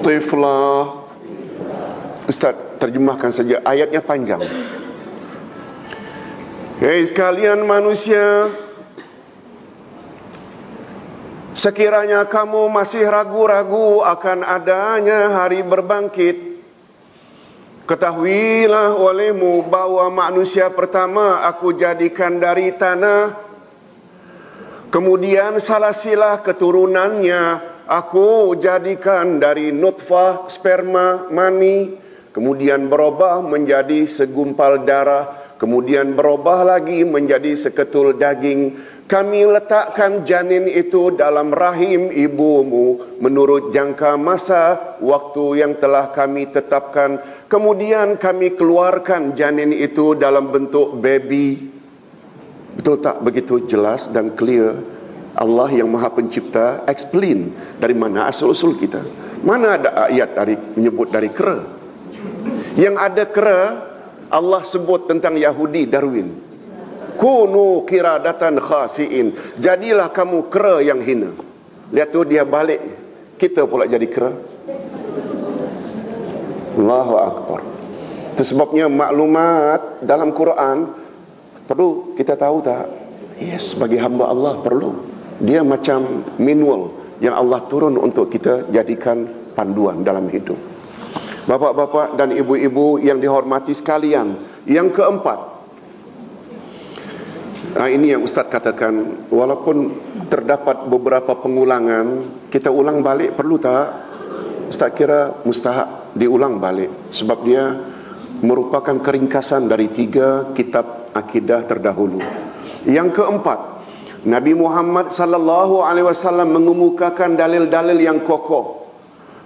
tifla. Ustaz, terjemahkan saja, ayatnya panjang. Hei sekalian manusia, sekiranya kamu masih ragu-ragu akan adanya hari berbangkit, ketahuilah olehmu bahwa manusia pertama aku jadikan dari tanah, kemudian salasilah keturunannya aku jadikan dari nutfah, sperma, mani, kemudian berubah menjadi segumpal darah, kemudian berubah lagi menjadi seketul daging. Kami letakkan janin itu dalam rahim ibumu menurut jangka masa waktu yang telah kami tetapkan. Kemudian kami keluarkan janin itu dalam bentuk baby. Betul tak begitu jelas dan clear? Allah yang Maha Pencipta explain dari mana asal-usul kita. Mana ada ayat menyebut dari kera? Yang ada kera, Allah sebut tentang Yahudi Darwin. kunu qiradatan khasiin, jadilah kamu kera yang hina. Lihat tu dia balik, kita pula jadi kera. Allahu Akbar. Itu sebabnya maklumat dalam Quran perlu kita tahu tak? Yes, bagi hamba Allah perlu. Dia macam manual yang Allah turun untuk kita jadikan panduan dalam hidup. Bapak-bapak dan ibu-ibu yang dihormati sekalian, yang keempat, ini yang Ustaz katakan, walaupun terdapat beberapa pengulangan, kita ulang balik perlu tak? Ustaz kira mustahak diulang balik, sebab dia merupakan keringkasan dari 3 kitab akidah terdahulu. Yang keempat, Nabi Muhammad sallallahu alaihi wasallam mengemukakan dalil-dalil yang kokoh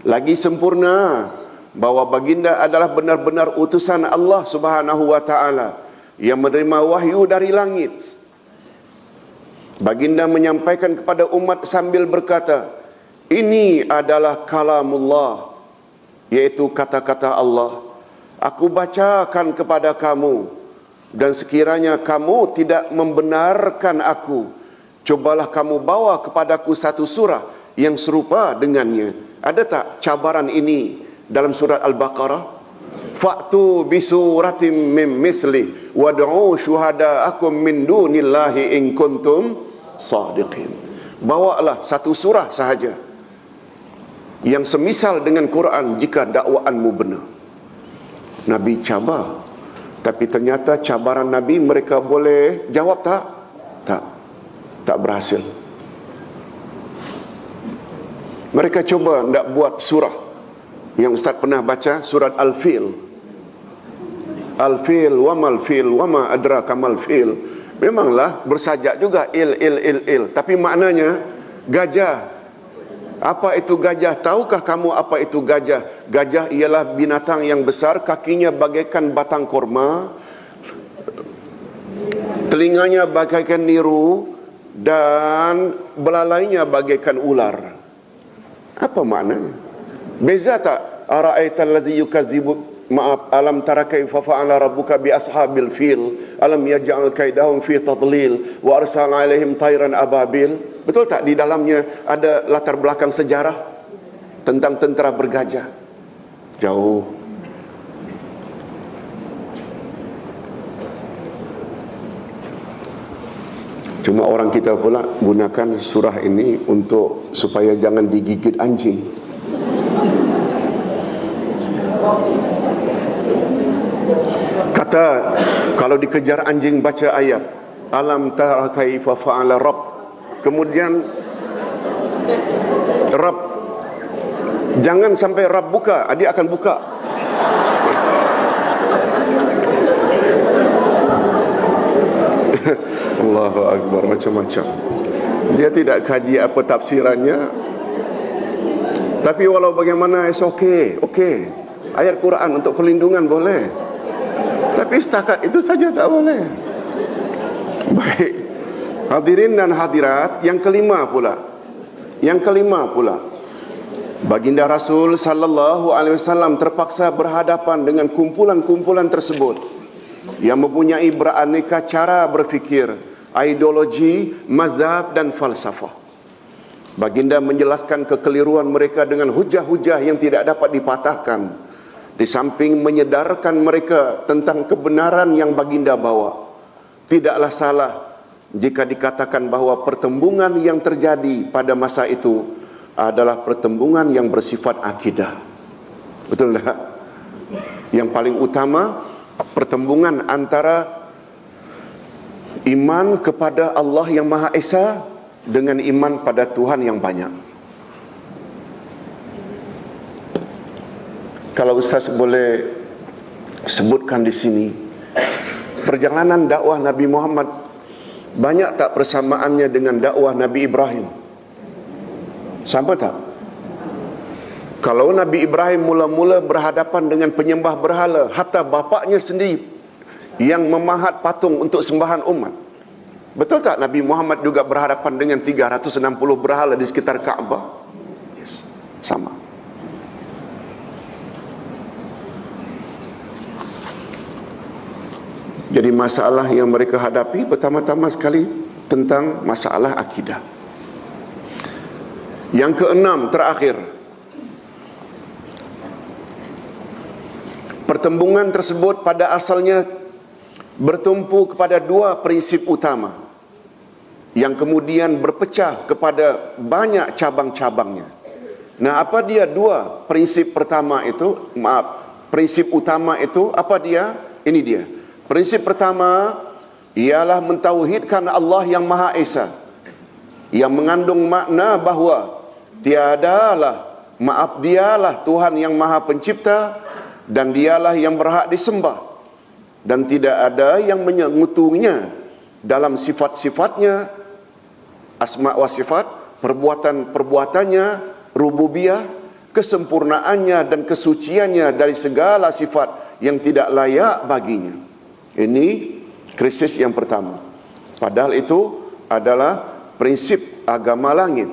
lagi sempurna bahawa baginda adalah benar-benar utusan Allah Subhanahu wa taala yang menerima wahyu dari langit. Baginda menyampaikan kepada umat sambil berkata, ini adalah kalamullah, yaitu kata-kata Allah. Aku bacakan kepada kamu, dan sekiranya kamu tidak membenarkan aku, cobalah kamu bawa kepadaku satu surah yang serupa dengannya. Ada tak cabaran ini dalam surat Al-Baqarah? Fa'tu bisuratim min mithli wad'u syuhada'akum min dunillahi in kuntum sadiqin. Bawalah satu surah sahaja yang semisal dengan Quran jika dakwaanmu benar. Nabi cabar, tapi ternyata cabaran Nabi mereka boleh jawab tak? Tak berhasil. Mereka cuba nak buat surah yang Ustaz pernah baca, surat Al-Fil. Al-Fil wa mal fil wa ma adraka mal fil. Memanglah bersajak juga il. Tapi maknanya gajah. Apa itu gajah? Tahukah kamu apa itu gajah? Gajah ialah binatang yang besar, kakinya bagaikan batang korma, telinganya bagaikan niru, dan belalainya bagaikan ular. Apa maknanya? Beza tak? Ara'aital ladzi yukadzibu, alam tara kaifa fa'ala rabbuka bi ashabil fil, alam yaj'al kaidahum fi tadlil wa arsala alaihim tayran ababil. Betul tak di dalamnya ada latar belakang sejarah tentang tentera bergajah? Jauh. Cuma orang kita pula gunakan surah ini untuk supaya jangan digigit anjing. Kata kalau dikejar anjing baca ayat alam tara kaifa fa'ala rabb, kemudian Rabb, jangan sampai Rabb buka, dia akan buka. Allahu Akbar, macam-macam. Dia tidak kaji apa tafsirannya. Tapi walau bagaimana, okey. Ayat Quran untuk perlindungan boleh. Tapi setakat itu saja tak boleh. Baik. Hadirin dan hadirat, yang kelima pula. Baginda Rasul sallallahu alaihi wasallam terpaksa berhadapan dengan kumpulan-kumpulan tersebut yang mempunyai beraneka cara berfikir, ideologi, mazhab dan falsafah. Baginda menjelaskan kekeliruan mereka dengan hujah-hujah yang tidak dapat dipatahkan, di samping menyedarkan mereka tentang kebenaran yang baginda bawa. Tidaklah salah jika dikatakan bahawa pertembungan yang terjadi pada masa itu adalah pertembungan yang bersifat akidah. Betul tak? Yang paling utama, pertembungan antara iman kepada Allah yang Maha Esa dengan iman pada Tuhan yang banyak. Kalau Ustaz boleh sebutkan di sini, perjalanan dakwah Nabi Muhammad banyak tak persamaannya dengan dakwah Nabi Ibrahim? Sama tak? Kalau Nabi Ibrahim mula-mula berhadapan dengan penyembah berhala, hatta bapaknya sendiri yang memahat patung untuk sembahan umat. Betul tak Nabi Muhammad juga berhadapan dengan 360 berhala di sekitar Kaabah? Yes, sama. Jadi masalah yang mereka hadapi pertama-tama sekali tentang masalah akidah. Yang keenam, terakhir, pertembungan tersebut pada asalnya bertumpu kepada dua prinsip utama yang kemudian berpecah kepada banyak cabang-cabangnya. Nah, apa dia dua prinsip pertama itu? Prinsip utama itu apa dia? Ini dia. Prinsip pertama ialah mentauhidkan Allah yang Maha Esa, yang mengandung makna bahawa dialah Tuhan yang Maha Pencipta dan dialah yang berhak disembah, dan tidak ada yang menyekutunya dalam sifat-sifatnya, asma wa sifat, perbuatan-perbuatannya, rububiyah, kesempurnaannya dan kesuciannya dari segala sifat yang tidak layak baginya. Ini krisis yang pertama. Padahal itu adalah prinsip agama langit,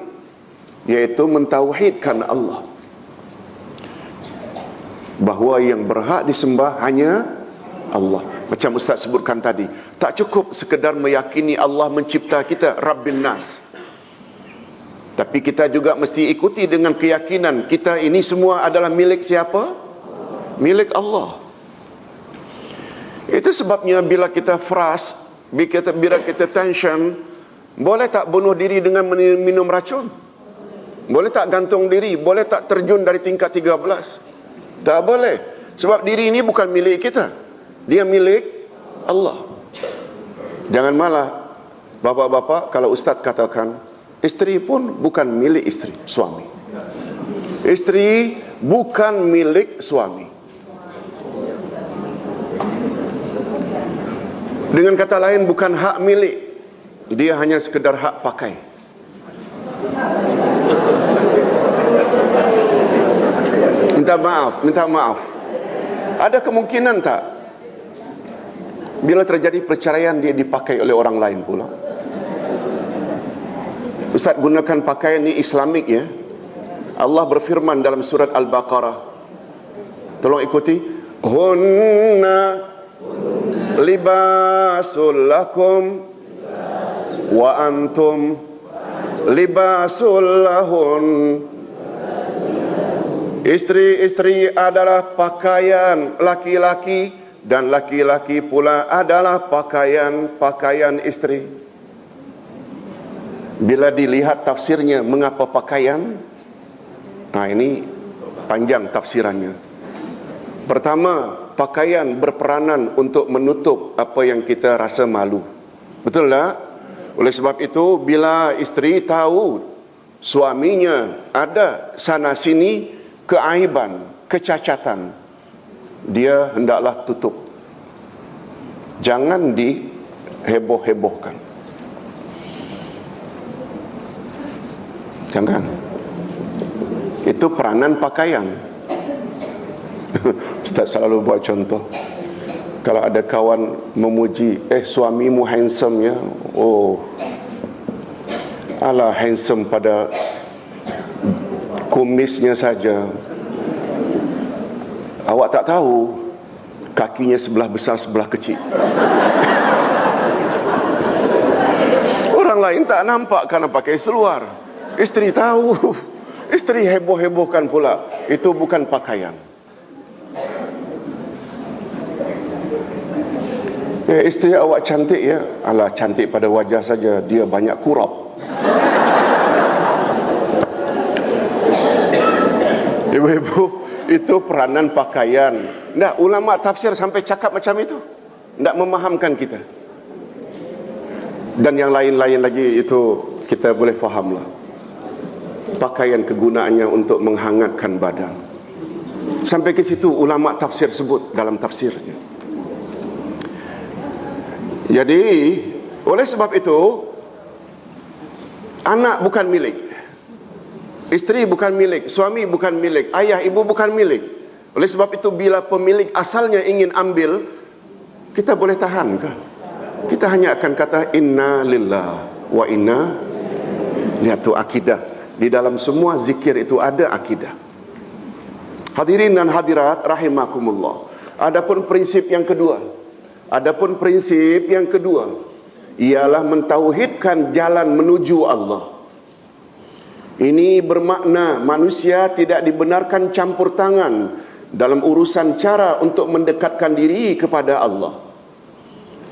yaitu mentauhidkan Allah, bahawa yang berhak disembah hanya Allah. Macam Ustaz sebutkan tadi, tak cukup sekedar meyakini Allah mencipta kita, Rabbin Nas, tapi kita juga mesti ikuti dengan keyakinan kita ini semua adalah milik siapa? Milik Allah. Itu sebabnya bila kita frust, bila kita tension, boleh tak bunuh diri dengan minum racun? Boleh tak gantung diri? Boleh tak terjun dari tingkat 13? Tak boleh. Sebab diri ini bukan milik kita, dia milik Allah. Jangan malah bapa-bapa, kalau ustaz katakan isteri pun bukan milik isteri, suami. Isteri bukan milik suami. Dengan kata lain, bukan hak milik, dia hanya sekedar hak pakai. Minta maaf. Ada kemungkinan tak bila terjadi perceraian dia dipakai oleh orang lain pula? Ustaz gunakan pakaian ni Islamik ya. Allah berfirman dalam surat Al-Baqarah. Tolong ikuti. Hunna libasul lakum wa antum libasul lahun. Isteri-isteri adalah pakaian laki-laki dan laki-laki pula adalah pakaian isteri. Bila dilihat tafsirnya, mengapa pakaian? Nah, ini panjang tafsirannya. Pertama, pakaian berperanan untuk menutup apa yang kita rasa malu. Betul tak? Oleh sebab itu, bila isteri tahu suaminya ada sana sini keaiban, kecacatan, dia hendaklah tutup. Jangan diheboh-hebohkan. Jangan. Itu peranan pakaian. Ustaz selalu buat contoh. Kalau ada kawan memuji, suamimu handsome ya. Oh, alah handsome pada kumisnya saja. Awak tak tahu kakinya sebelah besar sebelah kecil. Orang lain tak nampak kerana pakai seluar. Isteri tahu. Isteri heboh-hebohkan pula. Itu bukan pakaian. Isteri awak cantik ya. Alah, cantik pada wajah saja, dia banyak kurap. Ibu-ibu, itu peranan pakaian. Nah, ulama tafsir sampai cakap macam itu, tidak memahamkan kita. Dan yang lain-lain lagi itu kita boleh fahamlah. Pakaian kegunaannya untuk menghangatkan badan. Sampai ke situ ulama tafsir sebut dalam tafsirnya. Jadi, oleh sebab itu, anak bukan milik, isteri bukan milik, suami bukan milik, ayah ibu bukan milik. Oleh sebab itu, bila pemilik asalnya ingin ambil, kita boleh tahan ke? Kita hanya akan kata inna lillah wa inna. Lihat tu akidah. Di dalam semua zikir itu ada akidah. Hadirin dan hadirat rahimakumullah. Adapun prinsip yang kedua, Adapun prinsip yang kedua ialah mentauhidkan jalan menuju Allah. Ini bermakna manusia tidak dibenarkan campur tangan dalam urusan cara untuk mendekatkan diri kepada Allah.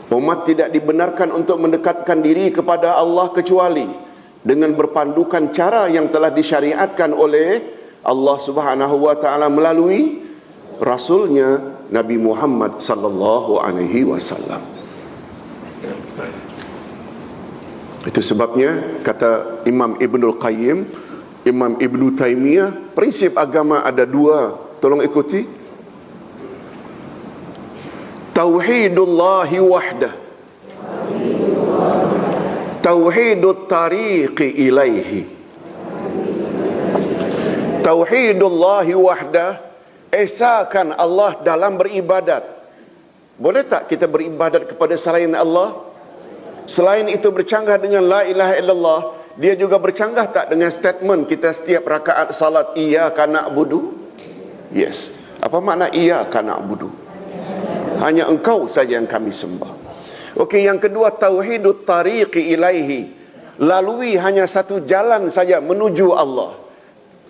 Umat tidak dibenarkan untuk mendekatkan diri kepada Allah kecuali dengan berpandukan cara yang telah disyariatkan oleh Allah Subhanahu wa taala melalui rasulnya Nabi Muhammad sallallahu alaihi wasallam. Itu sebabnya kata Imam Ibnul Qayyim, Imam Ibnu Taimiyah, prinsip agama ada dua. Tolong ikuti. Tauhidullahi wahdah, tauhidut tariqi ilaihi. Tauhidullahi wahdah, esakan Allah dalam beribadat. Boleh tak kita beribadat kepada selain Allah? Selain itu bercanggah dengan la ilaha illallah, dia juga bercanggah tak dengan statement kita setiap rakaat salat iyyaka na'budu? Yes. Apa makna iyyaka na'budu? Hanya engkau saja yang kami sembah. Okey, yang kedua tauhidut tariqi ilaihi. Lalui hanya satu jalan saja menuju Allah.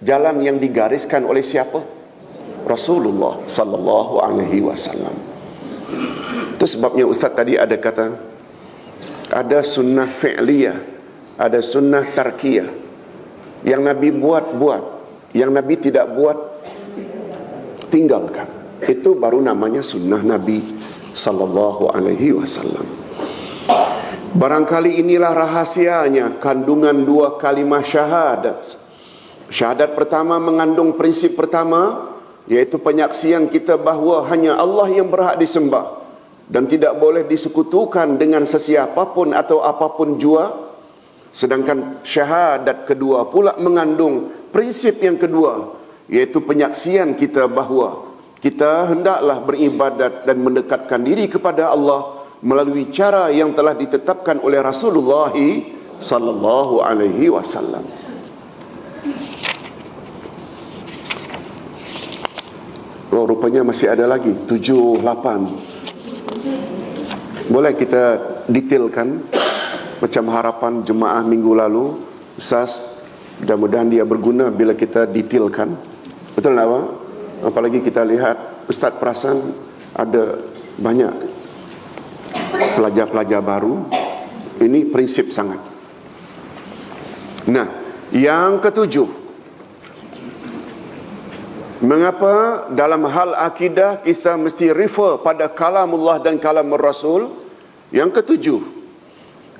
Jalan yang digariskan oleh siapa? Rasulullah sallallahu alaihi wasallam. Itu sebabnya ustaz tadi ada kata ada sunnah fi'liyah, ada sunnah tarkiyah. Yang Nabi buat, yang Nabi tidak buat, tinggalkan. Itu baru namanya sunnah Nabi sallallahu alaihi wasallam. Barangkali inilah rahasianya kandungan dua kalimah syahadat. Syahadat pertama mengandung prinsip pertama, iaitu penyaksian kita bahawa hanya Allah yang berhak disembah dan tidak boleh disekutukan dengan sesiapa pun atau apapun jua. Sedangkan syahadat kedua pula mengandung prinsip yang kedua, iaitu penyaksian kita bahawa kita hendaklah beribadat dan mendekatkan diri kepada Allah melalui cara yang telah ditetapkan oleh Rasulullah sallallahu alaihi wasallam. Oh, rupanya masih ada lagi 7, 8. Boleh kita detailkan macam harapan jemaah minggu lalu, Ustaz? Mudah-mudahan dia berguna bila kita detailkan. Betul tak, Pak? Apalagi kita lihat, Ustaz perasan ada banyak pelajar-pelajar baru. Ini prinsip sangat. Nah, yang ketujuh, mengapa dalam hal akidah kita mesti refer pada kalamullah dan kalamur Rasul? Yang ketujuh,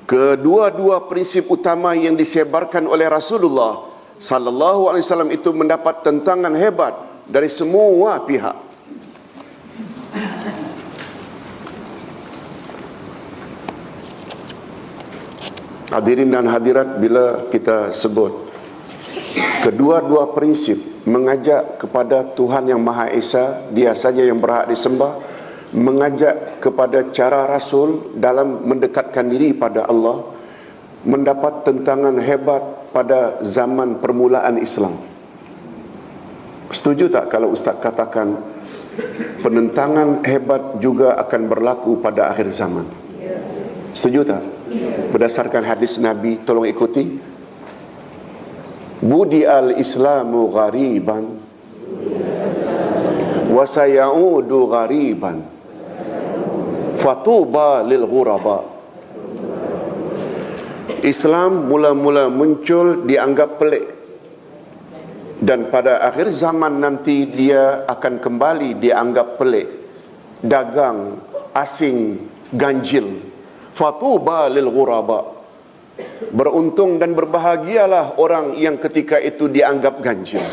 kedua-dua prinsip utama yang disebarkan oleh Rasulullah sallallahu alaihi wasallam itu mendapat tentangan hebat dari semua pihak. Hadirin dan hadirat, bila kita sebut kedua-dua prinsip mengajak kepada Tuhan yang Maha Esa, dia saja yang berhak disembah, mengajak kepada cara Rasul dalam mendekatkan diri pada Allah, mendapat tentangan hebat pada zaman permulaan Islam. Setuju tak kalau Ustaz katakan penentangan hebat juga akan berlaku pada akhir zaman? Setuju tak? Berdasarkan hadis Nabi, tolong ikuti. Budi al-Islamu ghariban wa sayaudu ghariban fatuba lil ghuraba. Islam mula-mula muncul dianggap pelik, dan pada akhir zaman nanti dia akan kembali dianggap pelik, dagang, asing, ganjil. Fatuba lil ghuraba. Beruntung dan berbahagialah orang yang ketika itu dianggap ganjil.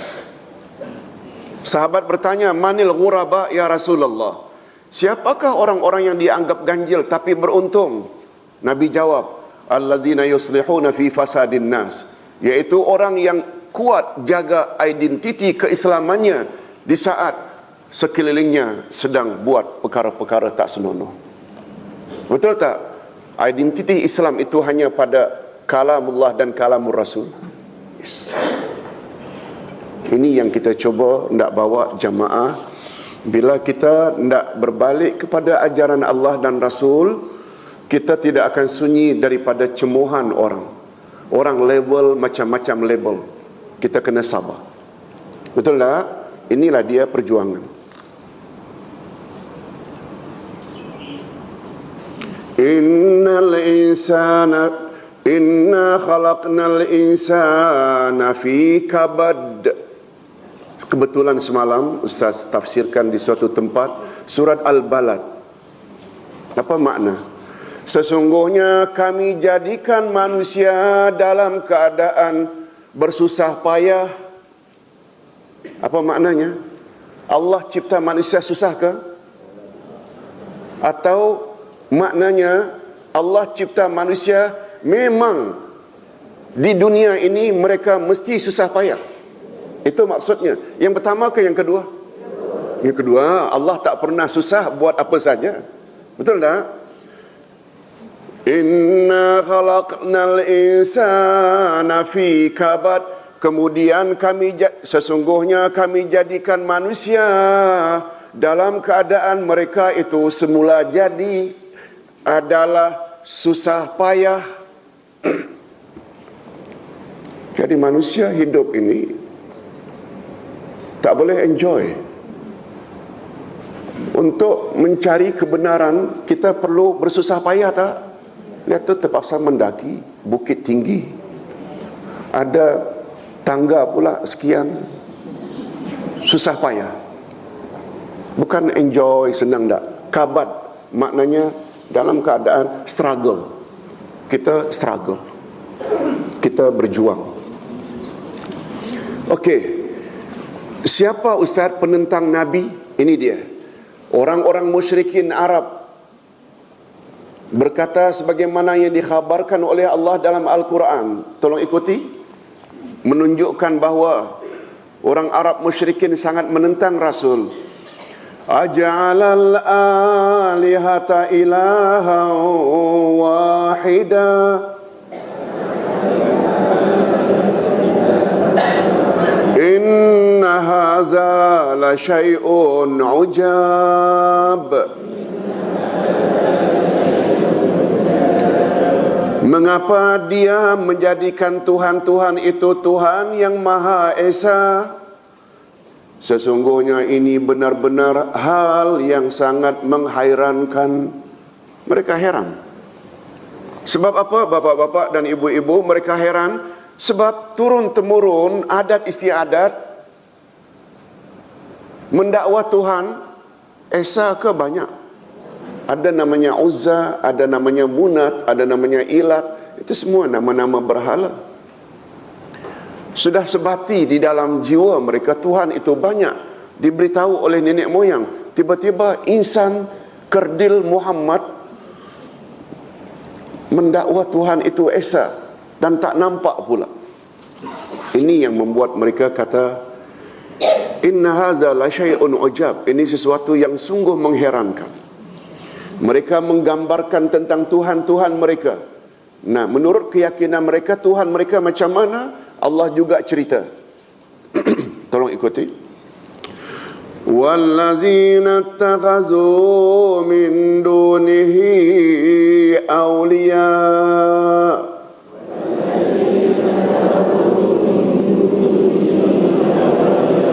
Sahabat bertanya, manil ghuraba ya Rasulullah? Siapakah orang-orang yang dianggap ganjil tapi beruntung? Nabi jawab, alladzina yuslihuna fi fasadin nas, yaitu orang yang kuat jaga identiti keislamannya di saat sekelilingnya sedang buat perkara-perkara tak senonoh. Betul tak? Identiti Islam itu hanya pada kalamullah dan kalamur Rasul. Yes. Ini yang kita cuba nak bawa jamaah Bila kita tidak berbalik kepada ajaran Allah dan Rasul, kita tidak akan sunyi daripada cemohan orang. Orang label macam-macam label. Kita kena sabar. Betul tak? Inilah dia perjuangan. Inna khalaqnal insana fi kabad. Kebetulan semalam Ustaz tafsirkan di suatu tempat surat Al-Balad. Apa makna? Sesungguhnya kami jadikan manusia dalam keadaan bersusah payah. Apa maknanya? Allah cipta manusia susah ke? Atau maknanya Allah cipta manusia memang di dunia ini mereka mesti susah payah? Itu maksudnya. Yang pertama ke yang kedua? Yang kedua, Allah tak pernah susah buat apa saja. Betul tak? Inna khalaqnal insana fi kabad. Kemudian sesungguhnya kami jadikan manusia dalam keadaan mereka itu semula jadi adalah susah payah. Jadi manusia hidup ini tak boleh enjoy. Untuk mencari kebenaran, kita perlu bersusah payah tak? Lihat tu terpaksa mendaki bukit tinggi. Ada tangga pula sekian. Susah payah. Bukan enjoy, senang tak? Kabad maknanya dalam keadaan struggle. Kita struggle. Kita berjuang. Okey. Siapa Ustaz penentang Nabi? Ini dia. Orang-orang musyrikin Arab berkata sebagaimana yang dikhabarkan oleh Allah dalam Al-Quran. Tolong ikuti. Menunjukkan bahawa orang Arab musyrikin sangat menentang Rasul. Aja'alal alihata ilaha wahida. Inna hadza la syai'un ujab. Mengapa dia menjadikan Tuhan-Tuhan itu Tuhan yang Maha Esa? Sesungguhnya ini benar-benar hal yang sangat menghairankan. Mereka heran. Sebab apa bapak-bapak dan ibu-ibu mereka heran? Sebab turun-temurun adat istiadat mendakwa Tuhan Esa ke banyak. Ada namanya Uzza, ada namanya Munat, ada namanya Ilat. Itu semua nama-nama berhala. Sudah sebati di dalam jiwa mereka Tuhan itu banyak diberitahu oleh nenek moyang. Tiba-tiba insan kerdil Muhammad mendakwa Tuhan itu Esa dan tak nampak pula. Ini yang membuat mereka kata, inna hadza la syai'un ujab. Ini sesuatu yang sungguh mengherankan. Mereka menggambarkan tentang Tuhan-Tuhan mereka. Nah, menurut keyakinan mereka, Tuhan mereka macam mana? Allah juga cerita. Tolong ikuti. Wallazina ittakhadhu min dunihi awliya.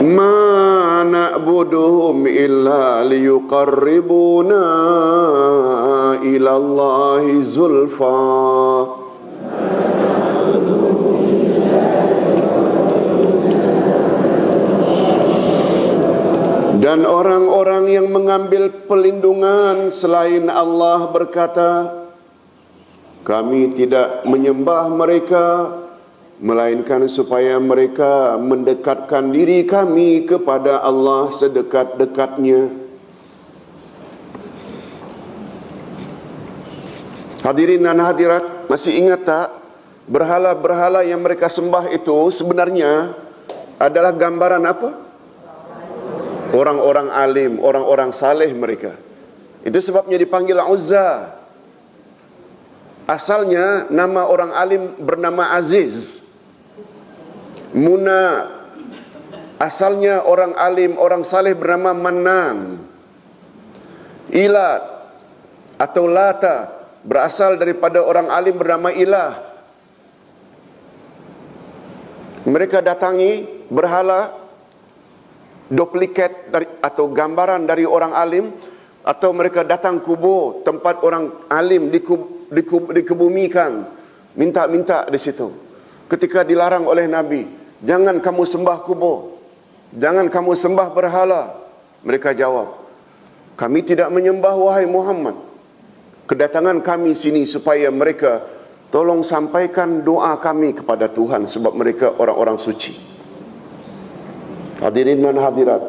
Ma na'buduhum illa liyuqarribuna ila Allahi zulfa. Dan orang-orang yang mengambil perlindungan selain Allah berkata, kami tidak menyembah mereka melainkan supaya mereka mendekatkan diri kami kepada Allah sedekat-dekatnya. Hadirin dan hadirat, masih ingat tak? Berhala-berhala yang mereka sembah itu sebenarnya adalah gambaran apa? Orang-orang alim, orang-orang saleh mereka. Itu sebabnya dipanggil Uzza. Asalnya nama orang alim bernama Aziz. Muna asalnya orang alim, orang saleh bernama Mannan. Ilat atau Lata berasal daripada orang alim bernama Ilah. Mereka datangi berhala duplikat dari, atau gambaran dari orang alim, atau mereka datang kubur tempat orang alim dikebumikan, minta-minta di situ. Ketika dilarang oleh Nabi, jangan kamu sembah kubur, jangan kamu sembah berhala, mereka jawab, kami tidak menyembah wahai Muhammad. Kedatangan kami sini supaya mereka tolong sampaikan doa kami kepada Tuhan, sebab mereka orang-orang suci. Hadirin dan hadirat,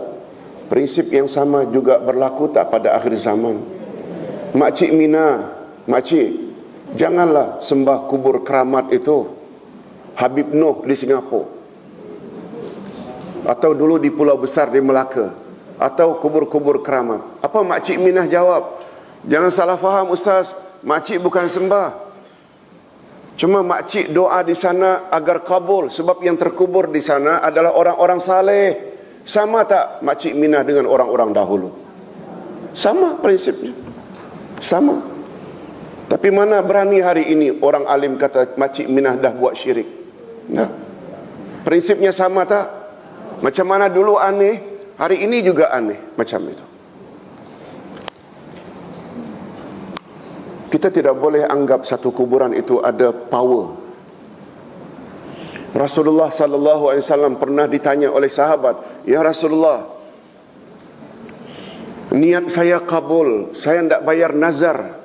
prinsip yang sama juga berlaku tak pada akhir zaman. Makcik Mina, makcik, janganlah sembah kubur keramat itu. Habib Noh di Singapura, atau dulu di Pulau Besar di Melaka, atau kubur-kubur keramat. Apa makcik Minah jawab? Jangan salah faham Ustaz, makcik bukan sembah. Cuma makcik doa di sana agar kabul, sebab yang terkubur di sana adalah orang-orang saleh. Sama tak makcik Minah dengan orang-orang dahulu? Sama prinsipnya. Sama. Tapi mana berani hari ini orang alim kata makcik Minah dah buat syirik? Nah, prinsipnya sama tak? Macam mana dulu aneh, hari ini juga aneh macam itu. Kita tidak boleh anggap satu kuburan itu ada power. Rasulullah sallallahu alaihi wasallam pernah ditanya oleh sahabat, "Ya Rasulullah, niat saya kabul, saya tidak bayar nazar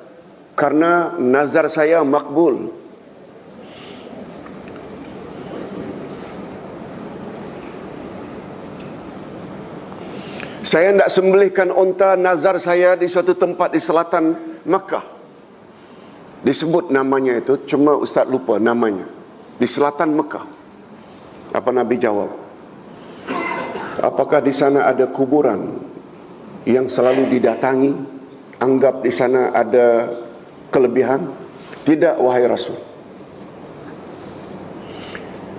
karena nazar saya makbul." Saya tidak sembelihkan unta nazar saya di suatu tempat di selatan Makkah. Disebut namanya itu, cuma Ustaz lupa namanya. Di selatan Mekah. Apa Nabi jawab? Apakah di sana ada kuburan yang selalu didatangi? Anggap di sana ada kelebihan? Tidak, wahai Rasul.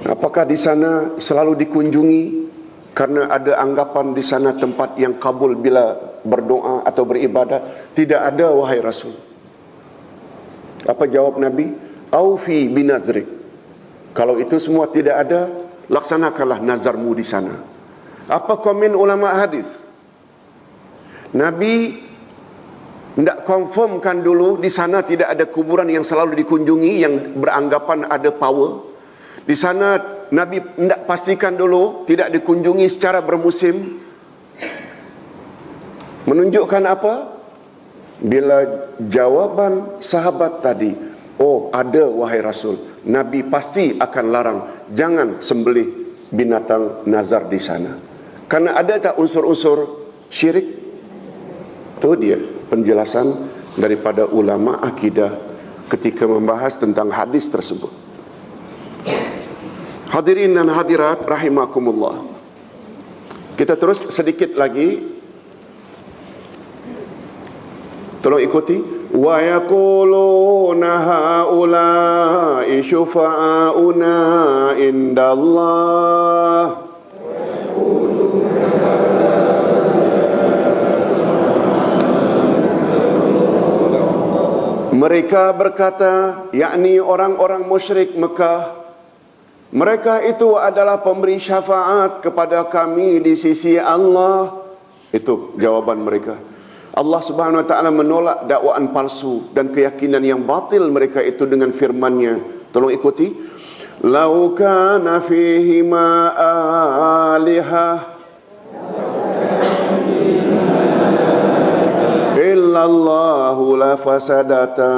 Apakah di sana selalu dikunjungi karena ada anggapan di sana tempat yang kabul bila berdoa atau beribadah? Tidak ada, wahai Rasul. Apa jawab Nabi? Aufi binazrik. Kalau itu semua tidak ada, laksanakanlah nazarmu di sana. Apa komen ulama hadis? Nabi tidak confirmkan dulu di sana tidak ada kuburan yang selalu dikunjungi yang beranggapan ada power. Di sana Nabi tidak pastikan dulu tidak dikunjungi secara bermusim. Menunjukkan apa? Bila jawaban sahabat tadi, oh ada wahai Rasul, Nabi pasti akan larang, jangan sembelih binatang nazar di sana. Karena ada tak unsur-unsur syirik? Itu dia penjelasan daripada ulama akidah ketika membahas tentang hadis tersebut. Hadirin dan hadirat rahimakumullah. Kita terus sedikit lagi. Tolong ikuti. Wa yaquluna haula'i syufa'auna indallah. Mereka berkata, yakni orang-orang musyrik Mekah, mereka itu adalah pemberi syafaat kepada kami di sisi Allah. Itu jawaban mereka. Allah Subhanahu wa taala menolak dakwaan palsu dan keyakinan yang batil mereka itu dengan firman-Nya. Tolong ikuti. Lau kana fihi ma alihah illallahu la fasadata.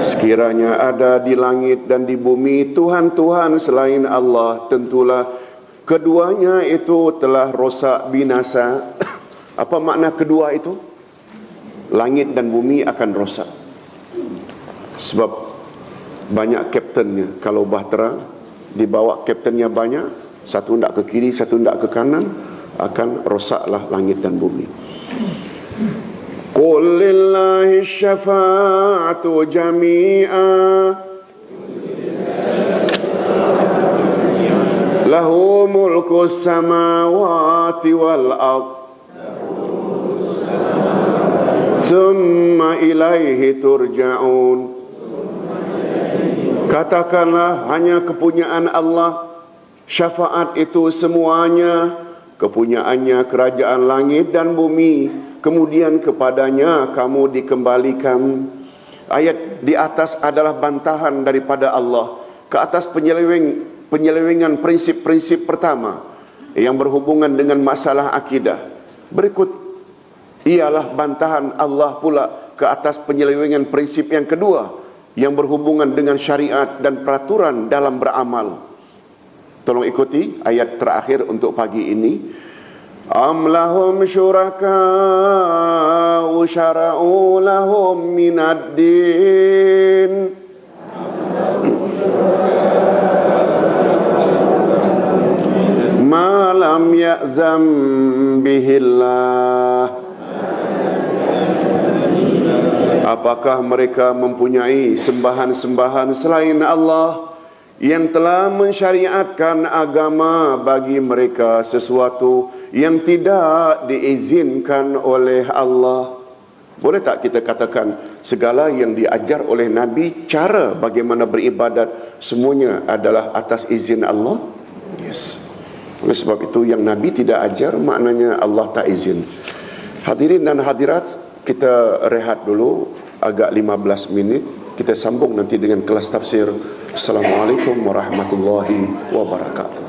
Sekiranya ada di langit dan di bumi Tuhan-Tuhan selain Allah, tentulah keduanya itu telah rosak binasa. Apa makna kedua itu? Langit dan bumi akan rosak. Sebab banyak kaptennya. Kalau bahtera dibawa kaptennya banyak, satu tidak ke kiri, satu tidak ke kanan, akan rosaklah langit dan bumi. Qul lillahi syafa'atu jami'a lahu mulkus samawati wal ard summa ilaihi turja'un. Katakanlah hanya kepunyaan Allah, syafaat itu semuanya kepunyaannya kerajaan langit dan bumi, kemudian kepadanya kamu dikembalikan. Ayat di atas adalah bantahan daripada Allah ke atas penyelewengan prinsip-prinsip pertama yang berhubungan dengan masalah akidah. Berikut ialah bantahan Allah pula ke atas penyelewengan prinsip yang kedua yang berhubungan dengan syariat dan peraturan dalam beramal. Tolong ikuti ayat terakhir untuk pagi ini. Am lahum syuraka'u syara'u lahum minad din ma lam ya'zam bihillah. Apakah mereka mempunyai sembahan-sembahan selain Allah yang telah mensyariatkan agama bagi mereka sesuatu yang tidak diizinkan oleh Allah? Boleh tak kita katakan segala yang diajar oleh Nabi, cara bagaimana beribadat, semuanya adalah atas izin Allah? Yes. Oleh sebab itu yang Nabi tidak ajar, maknanya Allah tak izin. Hadirin dan hadirat, kita rehat dulu agak 15 minit. Kita sambung nanti dengan kelas tafsir. Assalamualaikum warahmatullahi wabarakatuh.